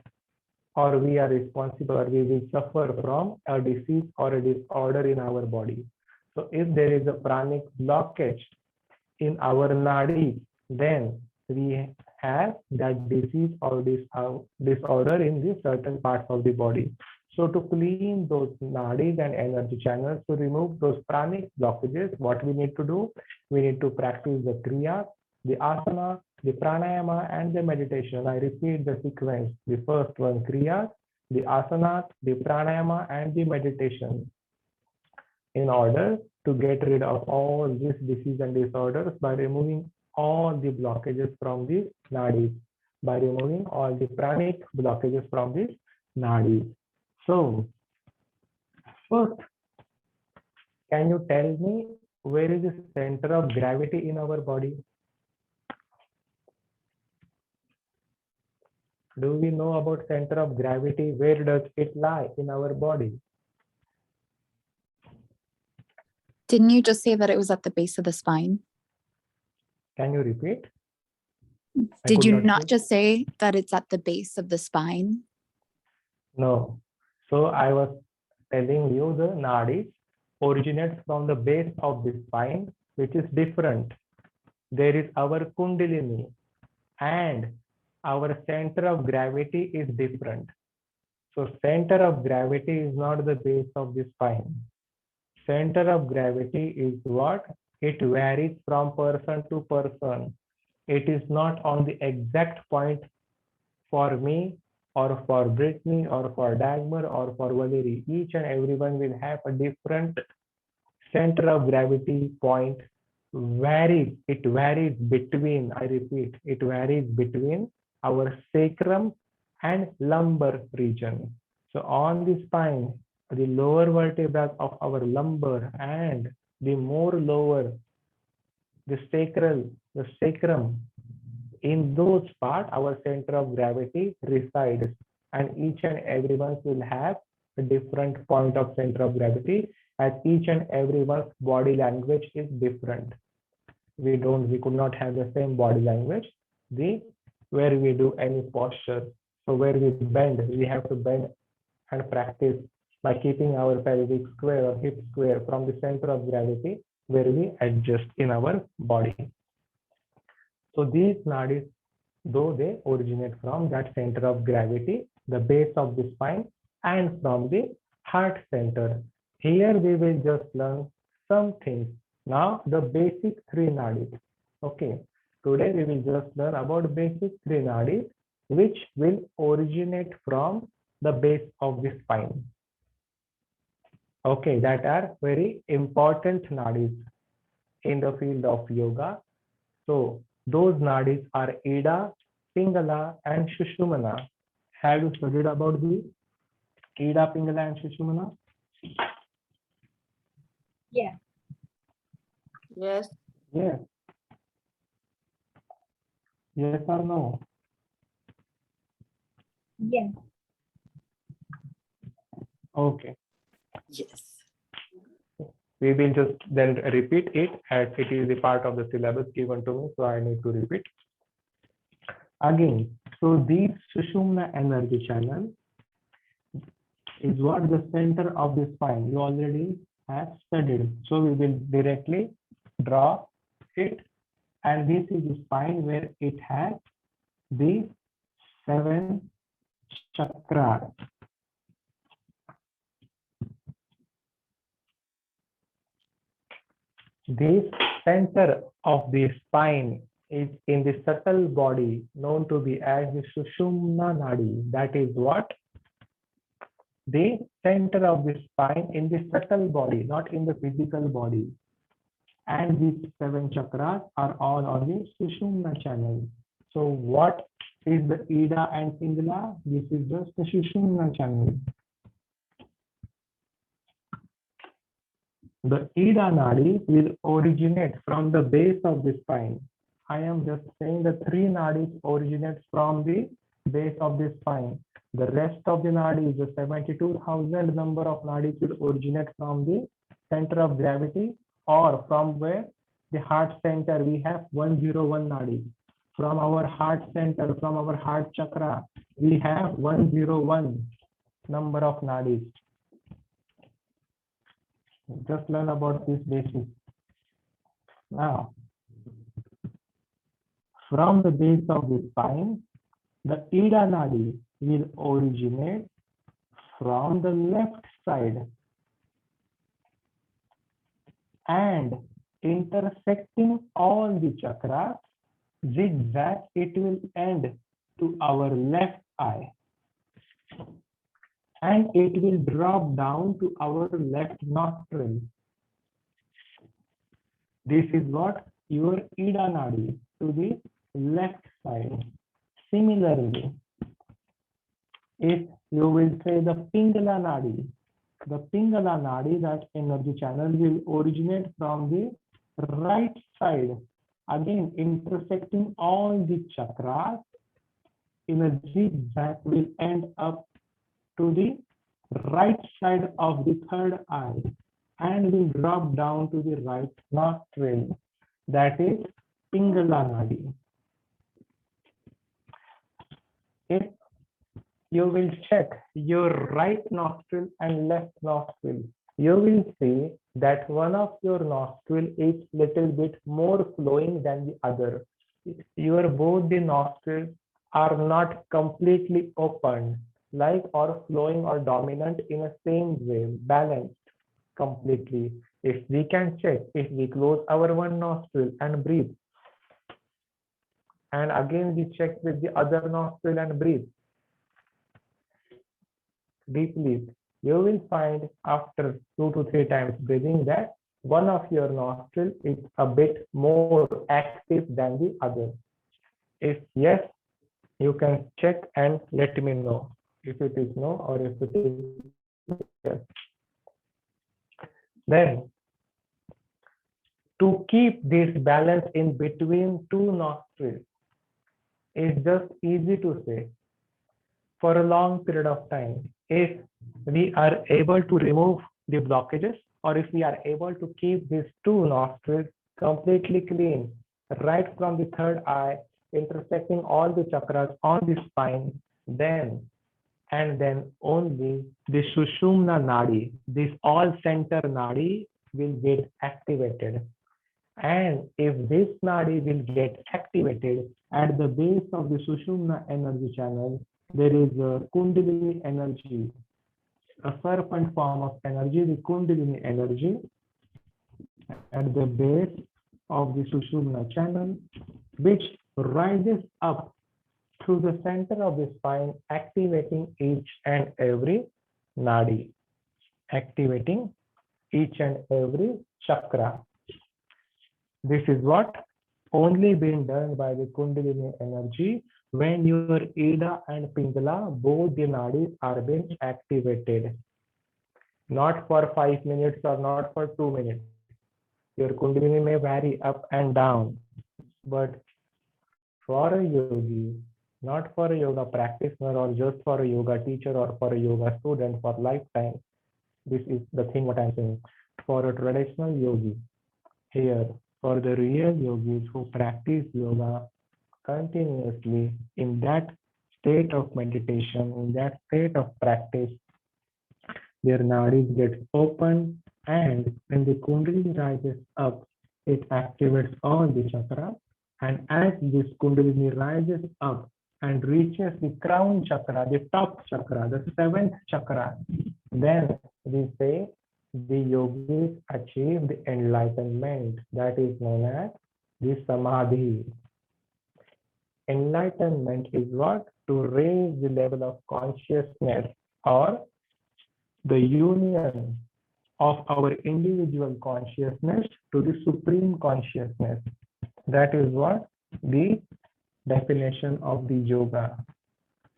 Speaker 4: responsible, or we will suffer from a disease or a disorder in our body. So if there is a pranic blockage in our nadi, then we have that disease or disorder in the certain parts of the body. So to clean those nadis and energy channels, to remove those pranic blockages, what we need to do? We need to practice the kriya, the asana, the pranayama, and the meditation. I repeat the sequence. The first one, kriya, the asana, the pranayama, and the meditation. In order to get rid of all this disease and disorders by removing all the blockages from the nadis, by removing all the pranic blockages from the nadis. So, first, can you tell me where is the center of gravity in our body? Do we know about center of gravity? Where does it lie in our body?
Speaker 8: Didn't you just say that it was at the base of the spine?
Speaker 4: Can you repeat? I
Speaker 8: Did
Speaker 4: could
Speaker 8: you
Speaker 4: not
Speaker 8: not
Speaker 4: hear.
Speaker 8: just say that it's at the base of the spine?
Speaker 4: No. So I was telling you the nadis originates from the base of the spine, which is different. There is our kundalini, and our center of gravity is different. So center of gravity is not the base of the spine. Center of gravity is what? It varies from person to person. It is not on the exact point for me or for Brittany or for Dagmar or for Valerie. Each and everyone will have a different center of gravity point. Varies. It varies between, I repeat, it varies between our sacrum and lumbar region. So on the spine, the lower vertebrae of our lumbar and the more lower, the sacrum, in those parts, our center of gravity resides, and each and everyone will have a different point of center of gravity, as each and everyone's body language is different. We could not have the same body language. Where we do any posture, so where we bend, we have to bend and practice by keeping our pelvic square or hip square from the center of gravity, where we adjust in our body. So these nadis, though they originate from that center of gravity, the base of the spine, and from the heart center. Here we will just learn some things. Now the basic three nadis. Okay. Today we will just learn about basic three nadis, which will originate from the base of the spine. Okay, that are very important nadis in the field of yoga. So those nadis are Ida, Pingala, and Sushumna. Have you studied about the Ida, Pingala, and Sushumna?
Speaker 3: Yeah.
Speaker 5: Yes.
Speaker 4: Yes. Yes or no?
Speaker 3: Yeah.
Speaker 4: Okay.
Speaker 5: Yes.
Speaker 4: We will just then repeat it as it is the part of the syllabus given to me, so I need to repeat. Again, so these Sushumna energy channel is what the center of the spine. You already have studied. So we will directly draw it, and this is the spine where it has the 7 chakras. This center of the spine is in the subtle body known to be as the Sushumna Nadi. That is what? The center of the spine in the subtle body, not in the physical body. And these 7 chakras are all on the Sushumna channel. So what is the Ida and Pingala? This is just the Sushumna channel. The Ida Nadi will originate from the base of the spine. I am just saying the 3 nadis originate from the base of the spine. The rest of the nadis, the 72,000 number of nadis will originate from the center of gravity, or from where the heart center we have 101 nadis. From our heart center, from our heart chakra, we have 101 number of nadis. Just learn about this basics. Now, from the base of the spine, the Ida Nadi will originate from the left side and intersecting all the chakras, zigzag, it will end to our left eye. And it will drop down to our left nostril. This is what your Ida Nadi, to the left side. Similarly, if you will say the Pingala Nadi, that energy channel will originate from the right side, again intersecting all the chakras in a zigzag, will end up to the right side of the third eye and will drop down to the right nostril. That is Pingala Nadi. If you will check your right nostril and left nostril, you will see that one of your nostril is little bit more flowing than the other. Your both the nostrils are not completely open, like or flowing or dominant in a same way, balanced completely. If we can check, if we close our one nostril and breathe, and again we check with the other nostril and breathe deeply, you will find after 2 to 3 times breathing that one of your nostril is a bit more active than the other. If yes, you can check and let me know if it is no or if it is yes. Then to keep this balance in between two nostrils is just easy to say for a long period of time. If we are able to remove the blockages, or if we are able to keep these two nostrils completely clean, right from the third eye, intersecting all the chakras on the spine, then and then only the Sushumna Nadi, this all center Nadi will get activated. And if this Nadi will get activated at the base of the Sushumna energy channel, there is a Kundalini energy, a serpent form of energy, the Kundalini energy at the base of the Sushumna channel, which rises up through the center of the spine, activating each and every Nadi, activating each and every chakra. This is what only been done by the Kundalini energy when your Ida and Pingala, both the nadis are being activated. Not for 5 minutes or not for 2 minutes. Your Kundalini may vary up and down, but for a yogi, not for a yoga practitioner or just for a yoga teacher or for a yoga student for lifetime, this is the thing what I'm saying. For a traditional yogi, here, for the real yogis who practice yoga continuously in that state of meditation, in that state of practice, their nadis get open, and when the Kundalini rises up, it activates all the chakras. And as this Kundalini rises up and reaches the crown chakra, the top chakra, the 7th chakra, then we say the yogis achieve the enlightenment, that is known as the samadhi. Enlightenment is what? To raise the level of consciousness or the union of our individual consciousness to the supreme consciousness. That is what the definition of the yoga.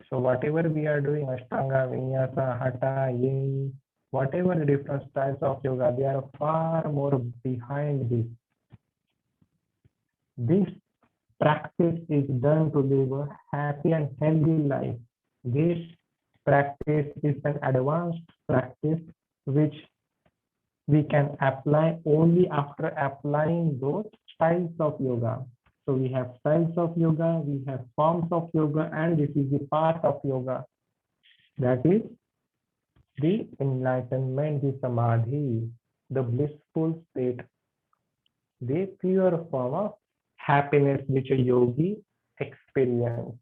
Speaker 4: So whatever we are doing, Ashtanga, Vinyasa, Hatha, Yin, whatever the different styles of yoga, they are far more behind this. This practice is done to live a happy and healthy life. This practice is an advanced practice which we can apply only after applying those styles of yoga. So we have styles of yoga, we have forms of yoga, and this is the path of yoga. That is the enlightenment, the samadhi, the blissful state, the pure form of happiness which a yogi experiences,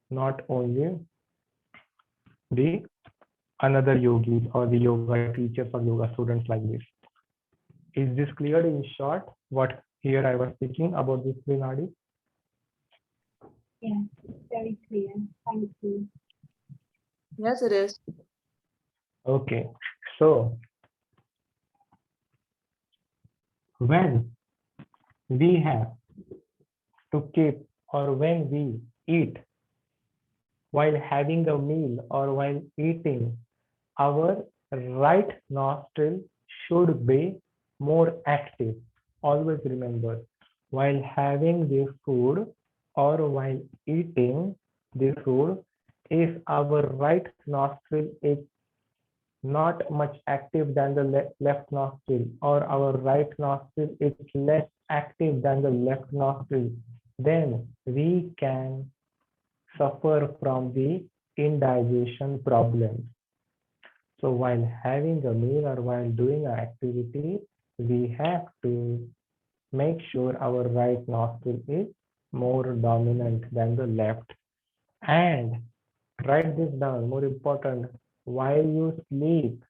Speaker 4: not only the another yogis or the yoga teachers or yoga students like this. Is this clear in short what here I was speaking about this three nadis?
Speaker 1: Yeah, very clear. Thank you.
Speaker 5: Yes, it is.
Speaker 4: Okay, so when we have to keep or when we eat, while having a meal or while eating, our right nostril should be more active. Always remember, while having the food or while eating the food, if our right nostril is not much active than the left nostril, or our right nostril is less active than the left nostril, then we can suffer from the indigestion problem. So while having a meal or while doing an activity, we have to make sure our right nostril is more dominant than the left. And write this down, more important, while you sleep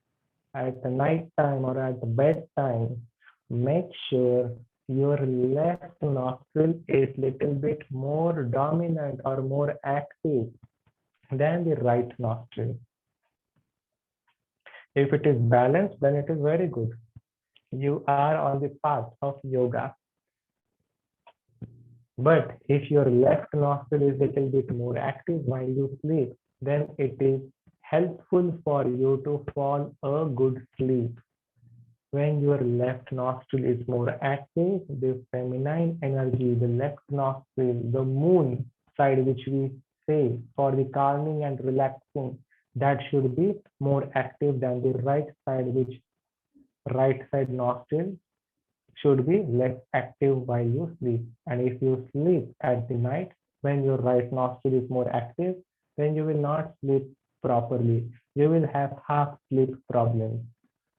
Speaker 4: at the night time or at the bedtime, make sure your left nostril is little bit more dominant or more active than the right nostril. If it is balanced, then it is very good. You are on the path of yoga. But if your left nostril is little bit more active while you sleep, then it is helpful for you to fall a good sleep. When your left nostril is more active, the feminine energy, the left nostril, the moon side, which we say for the calming and relaxing, that should be more active than the right side, which right side nostril should be less active while you sleep. And if you sleep at the night, when your right nostril is more active, then you will not sleep properly. You will have half sleep problems.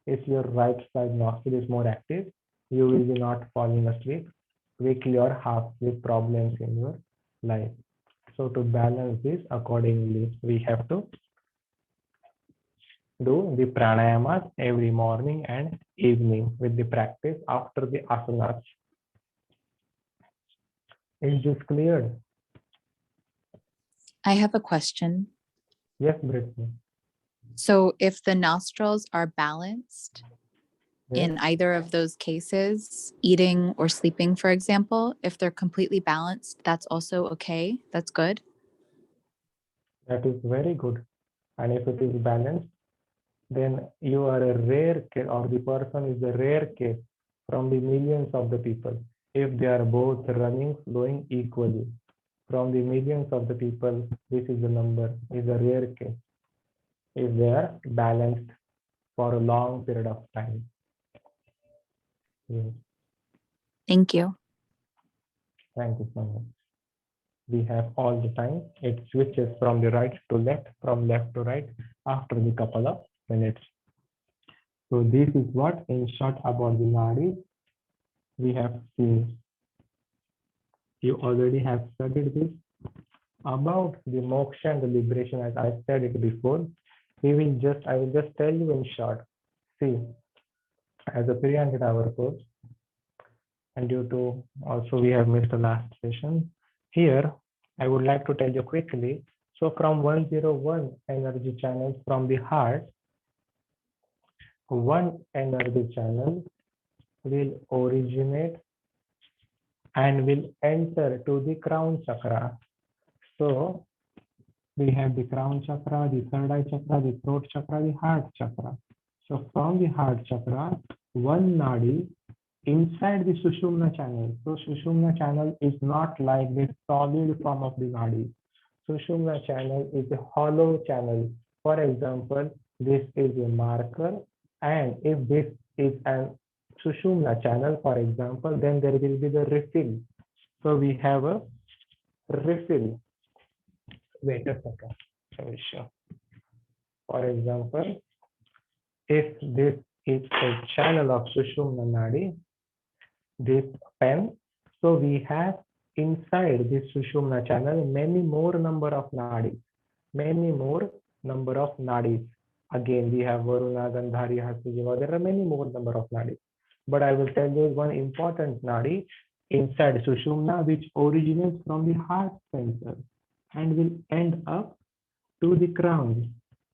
Speaker 4: If your right side nostril is more active, you will be not falling asleep quickly or half sleep problems in your life. So to balance this accordingly, we have to do the pranayamas every morning and evening with the practice after the asanas. Is this clear?
Speaker 8: I have a question.
Speaker 4: Yes, Brittany.
Speaker 8: So if the nostrils are balanced
Speaker 4: Yes.
Speaker 8: in either of those cases, eating or sleeping, for example, if they're completely balanced, that's also okay. That's good.
Speaker 4: That is very good. And if it is balanced, then you are a rare case, or the person is a rare case from the millions of the people. If they are both running, flowing equally, from the millions of the people, this is the number, is a rare case. If they are balanced for a long period of time. Yes.
Speaker 8: Thank you.
Speaker 4: Thank you so much. We have all the time. It switches from the right to left, from left to right after the couple of minutes. So this is what in short about the Nadi we have seen. You already have studied this. About the moksha and the liberation, as I said it before, I will just tell you in short. See, as a pre-ended our course, and due to also we have missed the last session. Here, I would like to tell you quickly. So from 101 energy channels from the heart, one energy channel will originate and will enter to the crown chakra. So we have the crown chakra, the third eye chakra, the throat chakra, the heart chakra. So from the heart chakra, one nadi inside the Sushumna channel. So Sushumna channel is not like the solid form of the nadi. Sushumna channel is a hollow channel. For example, this is a marker, and if this is a Sushumna channel, for example, then there will be the refill. So we have a refill. Wait a second. I will show. For example, if this is a channel of Sushumna nadi, this pen, so we have inside this Sushumna channel many more number of nadis, many more number of nadis. Again, we have Varuna, Gandhari, Hasyajiva. There are many more number of nadis. But I will tell you one important nadi inside Sushumna, which originates from the heart center and will end up to the crown.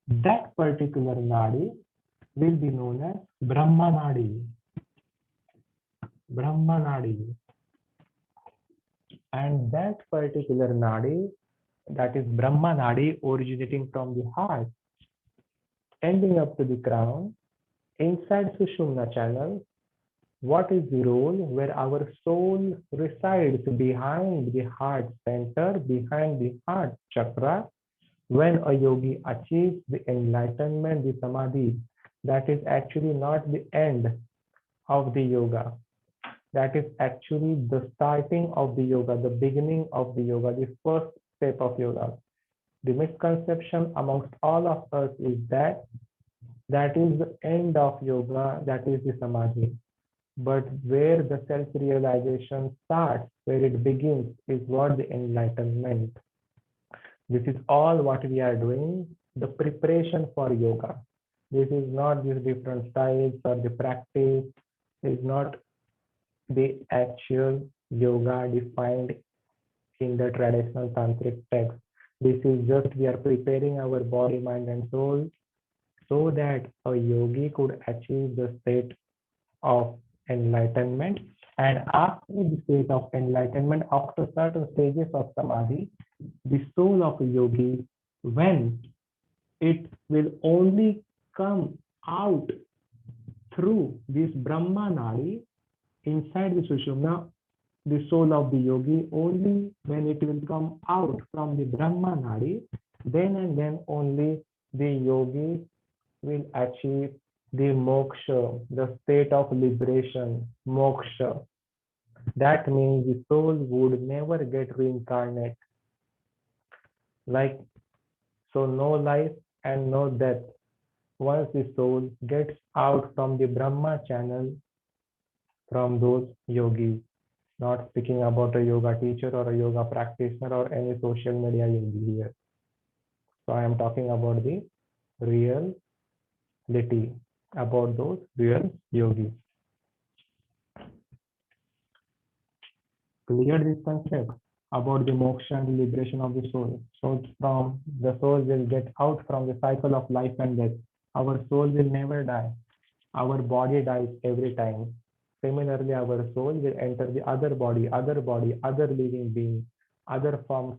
Speaker 4: That particular nadi will be known as Brahma nadi. Brahma nadi. And that particular nadi, that is Brahma nadi, originating from the heart, ending up to the crown, inside Sushumna channel, what is the role where our soul resides behind the heart center, behind the heart chakra. When a yogi achieves the enlightenment, the samadhi, that is actually not the end of the yoga. That is actually the starting of the yoga, the beginning of the yoga, the first step of yoga. The misconception amongst all of us is that that is the end of yoga, that is the samadhi. But where the self-realization starts, where it begins, is what the enlightenment. This is all what we are doing, the preparation for yoga. This is not these different styles or the practice, is not the actual yoga defined in the traditional tantric text. This is just we are preparing our body, mind, and soul so that a yogi could achieve the state of enlightenment. And after the state of enlightenment, after certain stages of samadhi, the soul of a yogi, when it will only come out through this Brahma Nadi inside the Sushumna, the soul of the yogi, only when it will come out from the Brahma Nadi, then and then only the yogi will achieve the moksha, the state of liberation, moksha. That means the soul would never get reincarnate. Like, so no life and no death. Once the soul gets out from the Brahma channel, from those yogis, not speaking about a yoga teacher or a yoga practitioner or any social media yogi here. So I am talking about the reality, about those real yogis. Clear this concept about the moksha and the liberation of the soul. So from the soul will get out from the cycle of life and death. Our soul will never die. Our body dies every time. Similarly, our soul will enter the other body, other living being, other forms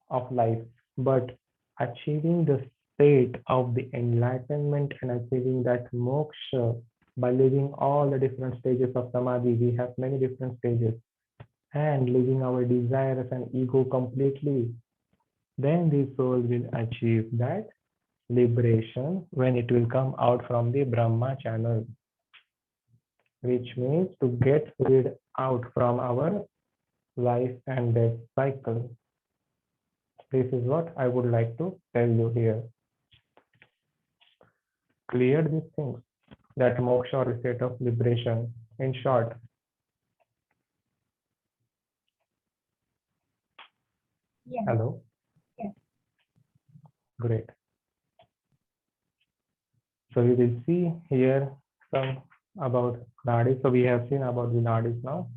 Speaker 4: of life. But achieving the state of the enlightenment and achieving that moksha by living all the different stages of samadhi, we have many different stages, and leaving our desires and ego completely, then the soul will achieve that liberation when it will come out from the Brahma channel, which means to get rid out from our life and death cycle. This is what I would like to tell you here. Clear these things, that moksha or state of liberation, in short.
Speaker 3: Yeah.
Speaker 4: Hello?
Speaker 3: Yes.
Speaker 4: Great. So we will see here some about nadis. So we have seen about the nadis now.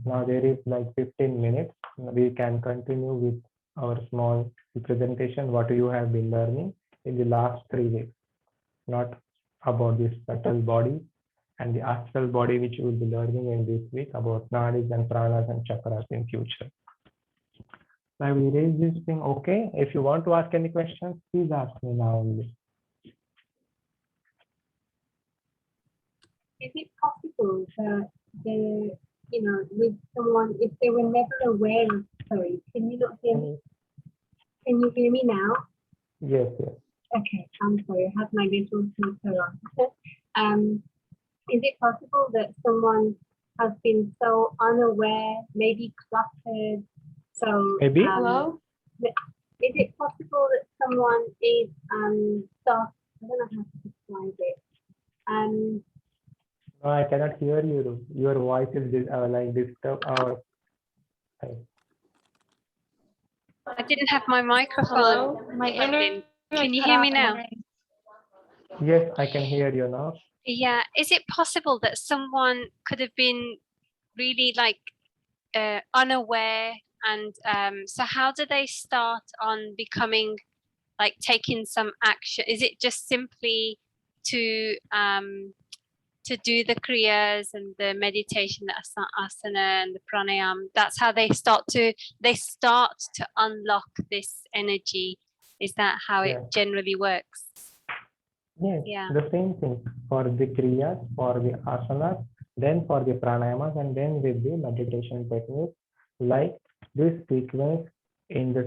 Speaker 4: Now there is like 15 minutes. We can continue with our small presentation, what you have been learning in the last 3 weeks. Not about this subtle body and the astral body, which you will be learning in this week about nadis and pranas and chakras in future. So I will raise this thing, okay? If you want to ask any questions, please ask me now only.
Speaker 9: Is it possible that with someone, if they were never aware of, sorry, can you not hear me? Can you hear me now?
Speaker 4: Yes, yes.
Speaker 9: Okay, I'm sorry, I have my little filter on. Is it possible that someone has been so unaware, maybe cluttered, so
Speaker 4: Maybe?
Speaker 7: Hello?
Speaker 9: is it possible that someone is stuck? I don't know how to describe it.
Speaker 4: No, I cannot hear you. Your voice is like disturbed.
Speaker 10: I didn't have my microphone.
Speaker 7: Hello? My
Speaker 10: plugged in.
Speaker 7: internet
Speaker 10: Can you
Speaker 7: cut
Speaker 10: hear
Speaker 7: off
Speaker 10: me
Speaker 7: and
Speaker 10: now?
Speaker 7: then-
Speaker 4: Yes, I can hear you now.
Speaker 10: Yeah. Is it possible that someone could have been really like unaware, and so how do they start on becoming, like, taking some action? Is it just simply to do the kriyas and the meditation, the asana and the pranayama? That's how they start to unlock this energy. Is that how
Speaker 4: Yeah.
Speaker 10: it generally works?
Speaker 4: Yes,
Speaker 10: Yeah.
Speaker 4: the same thing for the kriyas, for the asanas, then for the pranayamas, and then with the meditation technique, like this sequence in the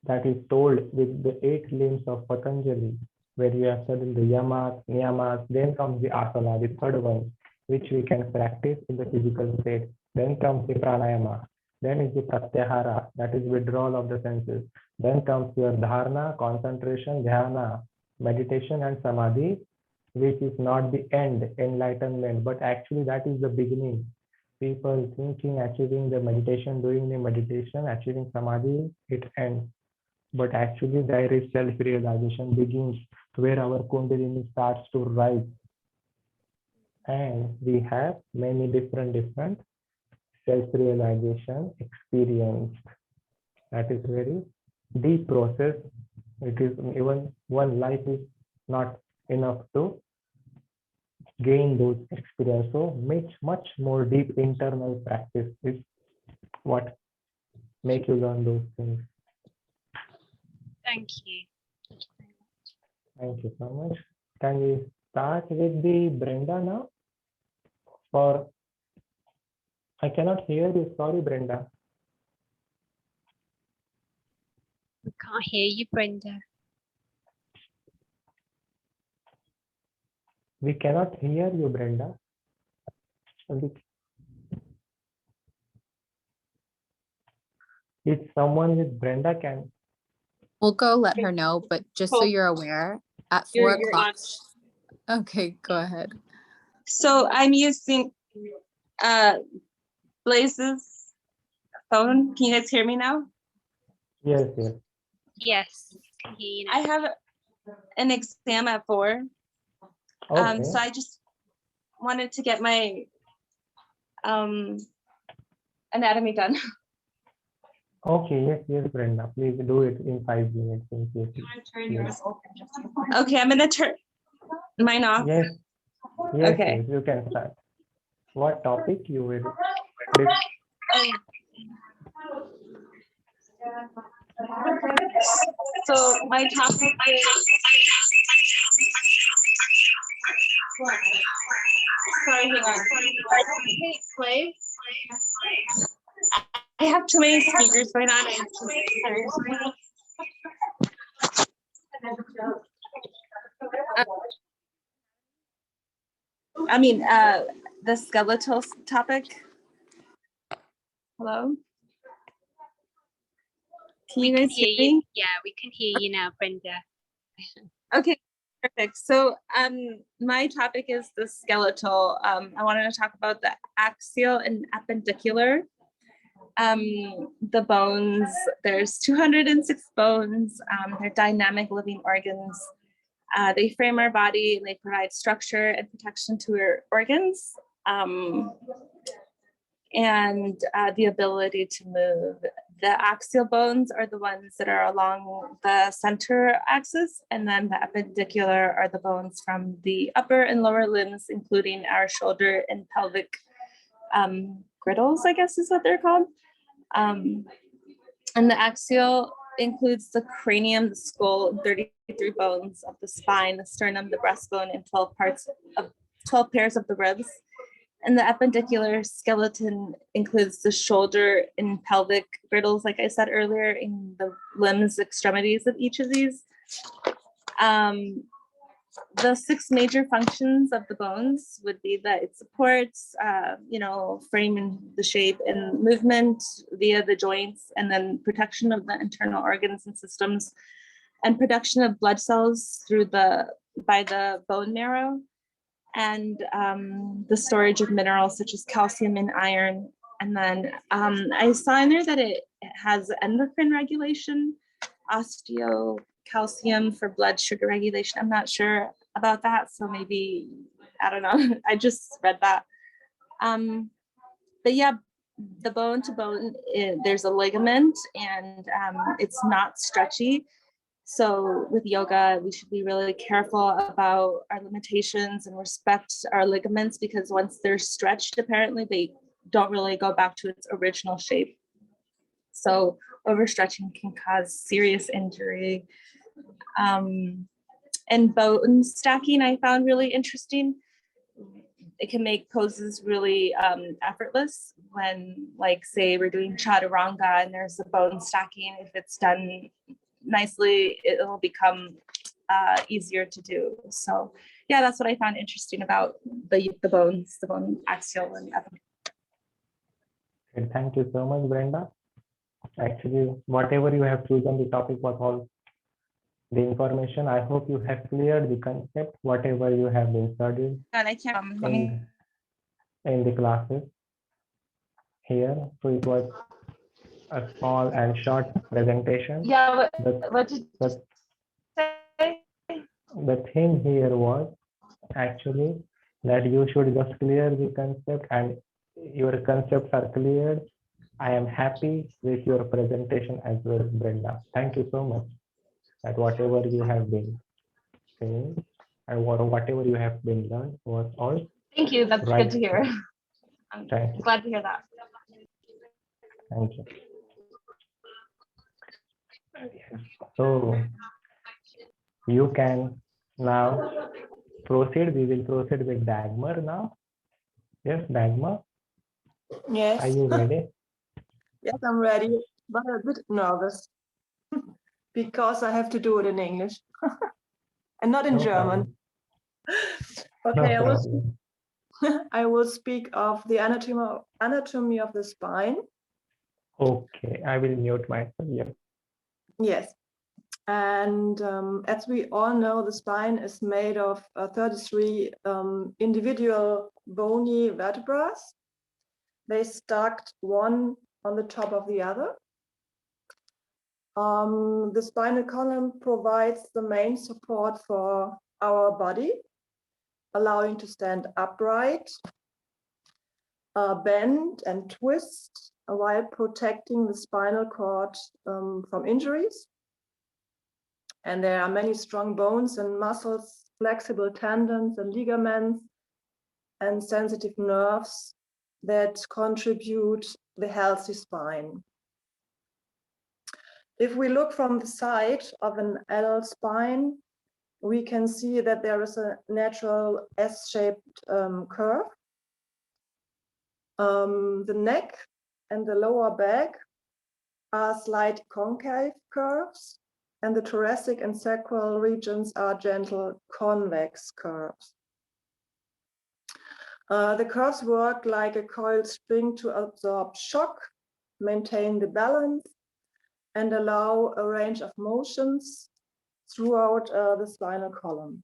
Speaker 4: that is told with the 8 limbs of Patanjali. where you have studied the yamas, niyamas. Then comes the asana, the third one, which we can practice in the physical state. Then comes the pranayama. Then is the pratyahara, that is withdrawal of the senses. Then comes your dharana, concentration, dhyana, meditation, and samadhi, which is not the end, enlightenment, but actually that is the beginning. People thinking achieving the meditation, doing the meditation, achieving samadhi, it ends. But actually there is self-realization begins where our kundalini starts to rise. And we have many different self-realization experienced. That is very deep process. It is even one life is not enough to gain those experience. So much more deep internal practice is what make you learn those things.
Speaker 10: Thank you.
Speaker 4: Thank you so much. Can we start with the Brenda now? Or I cannot hear you. Sorry, Brenda.
Speaker 10: We can't hear you, Brenda.
Speaker 4: We cannot hear you, Brenda. If someone with Brenda can.
Speaker 8: We'll go let her know, but just so you're aware, at 4 o'clock. Okay, go ahead.
Speaker 7: So I'm using Blaze's phone. Can you guys hear me now?
Speaker 4: Yes, yes.
Speaker 10: Yes, I can hear you now.
Speaker 7: I have an exam at 4.
Speaker 4: Okay.
Speaker 7: So I just wanted to get my anatomy done.
Speaker 4: Okay, yes, Brenda. Please do it in 5 minutes. Yes.
Speaker 7: Okay, I'm gonna turn mine off.
Speaker 4: Yes,
Speaker 7: Okay.
Speaker 4: yes, you can start. What topic you will?
Speaker 7: So my topic is. Sorry, hang on. Play. I have too many speakers going on. I mean, the skeletal topic. Hello? Can you guys hear me?
Speaker 10: Yeah, we can hear you now, Brenda.
Speaker 7: Okay, perfect. So my topic is the skeletal. I wanted to talk about the axial and appendicular. The bones, there's 206 bones. They're dynamic living organs. They frame our body and they provide structure and protection to our organs. And the ability to move. The axial bones are the ones that are along the center axis, and then the appendicular are the bones from the upper and lower limbs, including our shoulder and pelvic griddles, I guess is what they're called. And the axial includes the cranium, the skull, 33 bones of the spine, the sternum, the breastbone, and 12 pairs of the ribs. And the appendicular skeleton includes the shoulder and pelvic griddles, like I said earlier, in the limbs, extremities of each of these. The 6 major functions of the bones would be that it supports, frame and the shape and movement via the joints, and then protection of the internal organs and systems, and production of blood cells by the bone marrow, and the storage of minerals such as calcium and iron. And then I saw in there that it has endocrine regulation, osteocalcium for blood sugar regulation. I'm not sure about that, so maybe, I don't know. I just read that. But yeah, the bone to bone, there's a ligament, and it's not stretchy. So with yoga, we should be really careful about our limitations and respect our ligaments, because once they're stretched, apparently they don't really go back to its original shape. So overstretching can cause serious injury. And bone stacking, I found really interesting. It can make poses really effortless when, like, say we're doing chaturanga and there's a bone stacking. If it's done nicely, it'll become easier to do. So yeah, that's what I found interesting about the bones, the bone axial and epidendral.
Speaker 4: Okay, thank you so much, Brenda. Actually, whatever you have chosen, the topic was all the information. I hope you have cleared the concept, whatever you have been studying
Speaker 7: And I can't,
Speaker 4: in the classes here. So it was a small and short presentation.
Speaker 7: yeah,
Speaker 5: What did you say?
Speaker 4: The theme here was actually that you should just clear the concept, and your concepts are cleared. I am happy with your presentation as well, Brenda. Thank you so much. That whatever you have been saying and whatever you have been learned was all
Speaker 7: thank you. That's
Speaker 4: right.
Speaker 7: good to hear. I'm
Speaker 4: Thank you.
Speaker 7: glad to hear that.
Speaker 4: Thank you. So you can now proceed. We will proceed with Dagmar now. Yes, Dagmar,
Speaker 5: Yes.
Speaker 4: are you ready?
Speaker 5: Yes, I'm ready, but a bit nervous because I have to do it in English and not in
Speaker 4: No
Speaker 5: German.
Speaker 4: problem.
Speaker 5: Okay,
Speaker 4: No problem.
Speaker 5: I will speak of the anatomy of the spine.
Speaker 4: Okay, I will mute myself. Yeah.
Speaker 5: Yes. And as we all know, the spine is made of 33 individual bony vertebrae. They stacked one on the top of the other. The spinal column provides the main support for our body, allowing to stand upright, bend and twist while protecting the spinal cord from injuries. And there are many strong bones and muscles, flexible tendons and ligaments, and sensitive nerves that contribute the healthy spine. If we look from the side of an adult spine, we can see that there is a natural S-shaped curve. The neck and the lower back are slight concave curves, and the thoracic and sacral regions are gentle convex curves. The curves work like a coiled spring to absorb shock, maintain the balance, and allow a range of motions throughout the spinal column.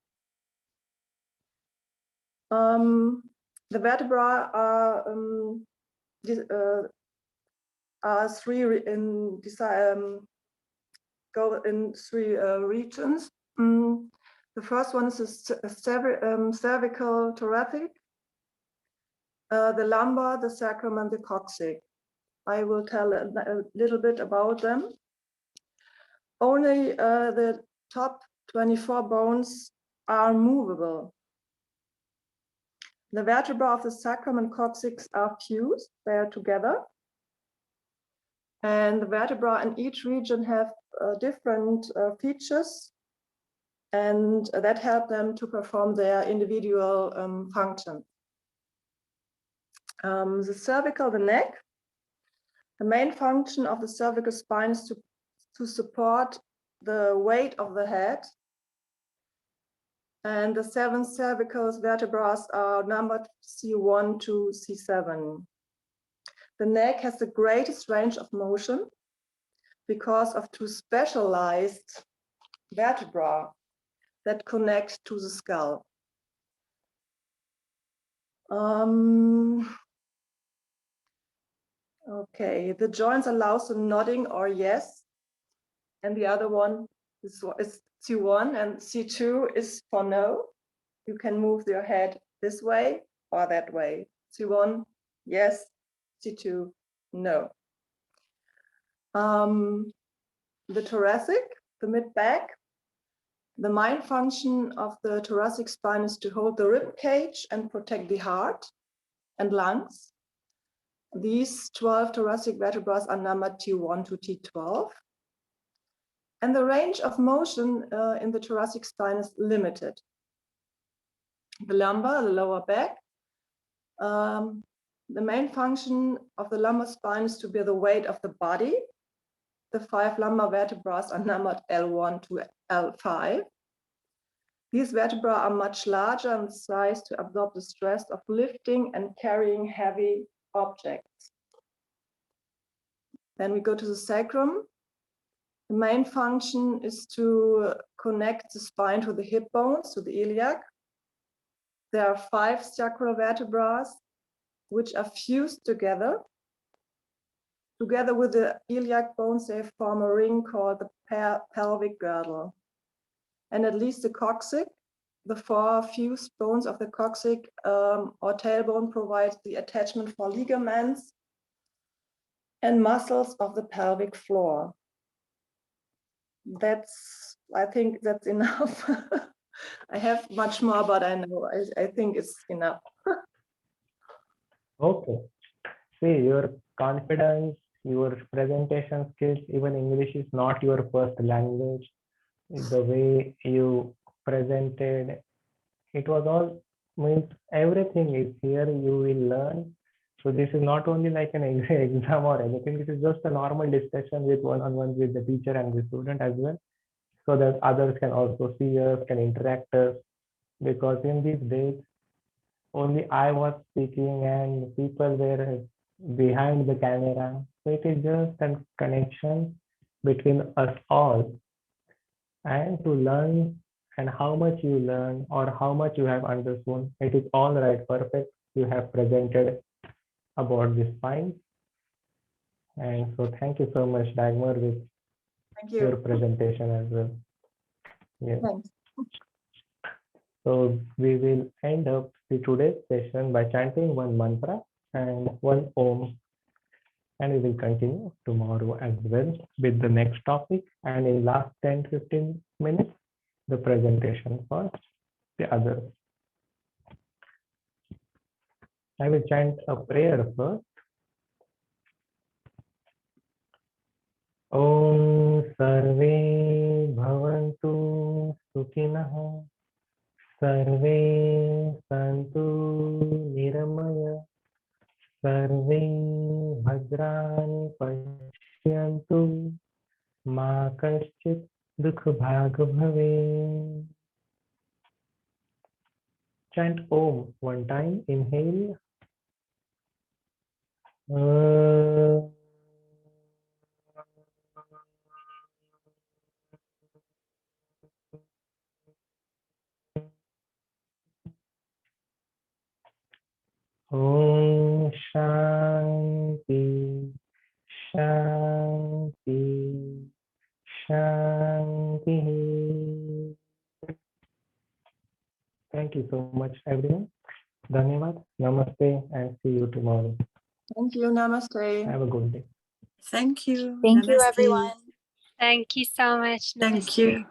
Speaker 5: The vertebrae are go in three regions. The first one is a cervical thoracic, the lumbar, the sacrum, and the coccyx. I will tell a little bit about them. Only the top 24 bones are movable. The vertebrae of the sacrum and coccyx are fused, they are together. And the vertebrae in each region have different features, and that help them to perform their individual functions. The cervical, the neck, the main function of the cervical spine is to support the weight of the head. And the 7 cervical vertebrae are numbered C1 to C7. The neck has the greatest range of motion because of 2 specialized vertebrae that connect to the skull. Okay, the joints allows the nodding or yes, and the other one is C1, and C2 is for no. You can move your head this way or that way. C1, yes, C2, no. The thoracic, the mid-back, the main function of the thoracic spine is to hold the rib cage and protect the heart and lungs. These 12 thoracic vertebrae are numbered T1 to T12. And the range of motion in the thoracic spine is limited. The lumbar, the lower back, the main function of the lumbar spine is to bear the weight of the body. The 5 lumbar vertebrae are numbered L1 to L5. These vertebrae are much larger in size to absorb the stress of lifting and carrying heavy objects. Then we go to the sacrum. The main function is to connect the spine to the hip bones, to the iliac. There are 5 sacral vertebrae which are fused together. Together with the iliac bones, they form a ring called the pelvic girdle. And at least the coccyx, the 4 fused bones of the coccyx or tailbone provide the attachment for ligaments and muscles of the pelvic floor. I think that's enough. I have much more, but I know, I think it's enough.
Speaker 4: Okay. See, your confidence, your presentation skills, even English is not your first language. The way you presented, it was all, means everything is here, you will learn. So this is not only like an exam or anything, this is just a normal discussion with one-on-one with the teacher and the student as well, so that others can also see us, can interact us, because in these days, only I was speaking and people were behind the camera. So it is just a connection between us all. And to learn, and how much you learn or how much you have understood, it is all right, perfect. You have presented about this spine. And so thank you so much, Dagmar, with your presentation as well. Yes.
Speaker 5: Thanks.
Speaker 4: So we will end up the today's session by chanting one mantra and one Om. And we will continue tomorrow as well with the next topic. And in last 10-15 minutes, the presentation for the others. I will chant a prayer first. Om Sarve Bhavantu Sukhinah Sarve Santu Niramaya Sarve Bhadrani Pashyantu Ma Kaschit Dukh Bhag Bhave. Chant Om one time. Inhale. Om Shanti Shanti Shanti. Thank you so much, everyone. Dhanyavad, namaste, and see you tomorrow.
Speaker 5: Thank you, namaste.
Speaker 4: Have a good day.
Speaker 2: Thank you.
Speaker 8: Thank you,
Speaker 2: Namaste.
Speaker 8: everyone.
Speaker 10: Thank you so much.
Speaker 2: Thank
Speaker 10: Namaste.
Speaker 2: you.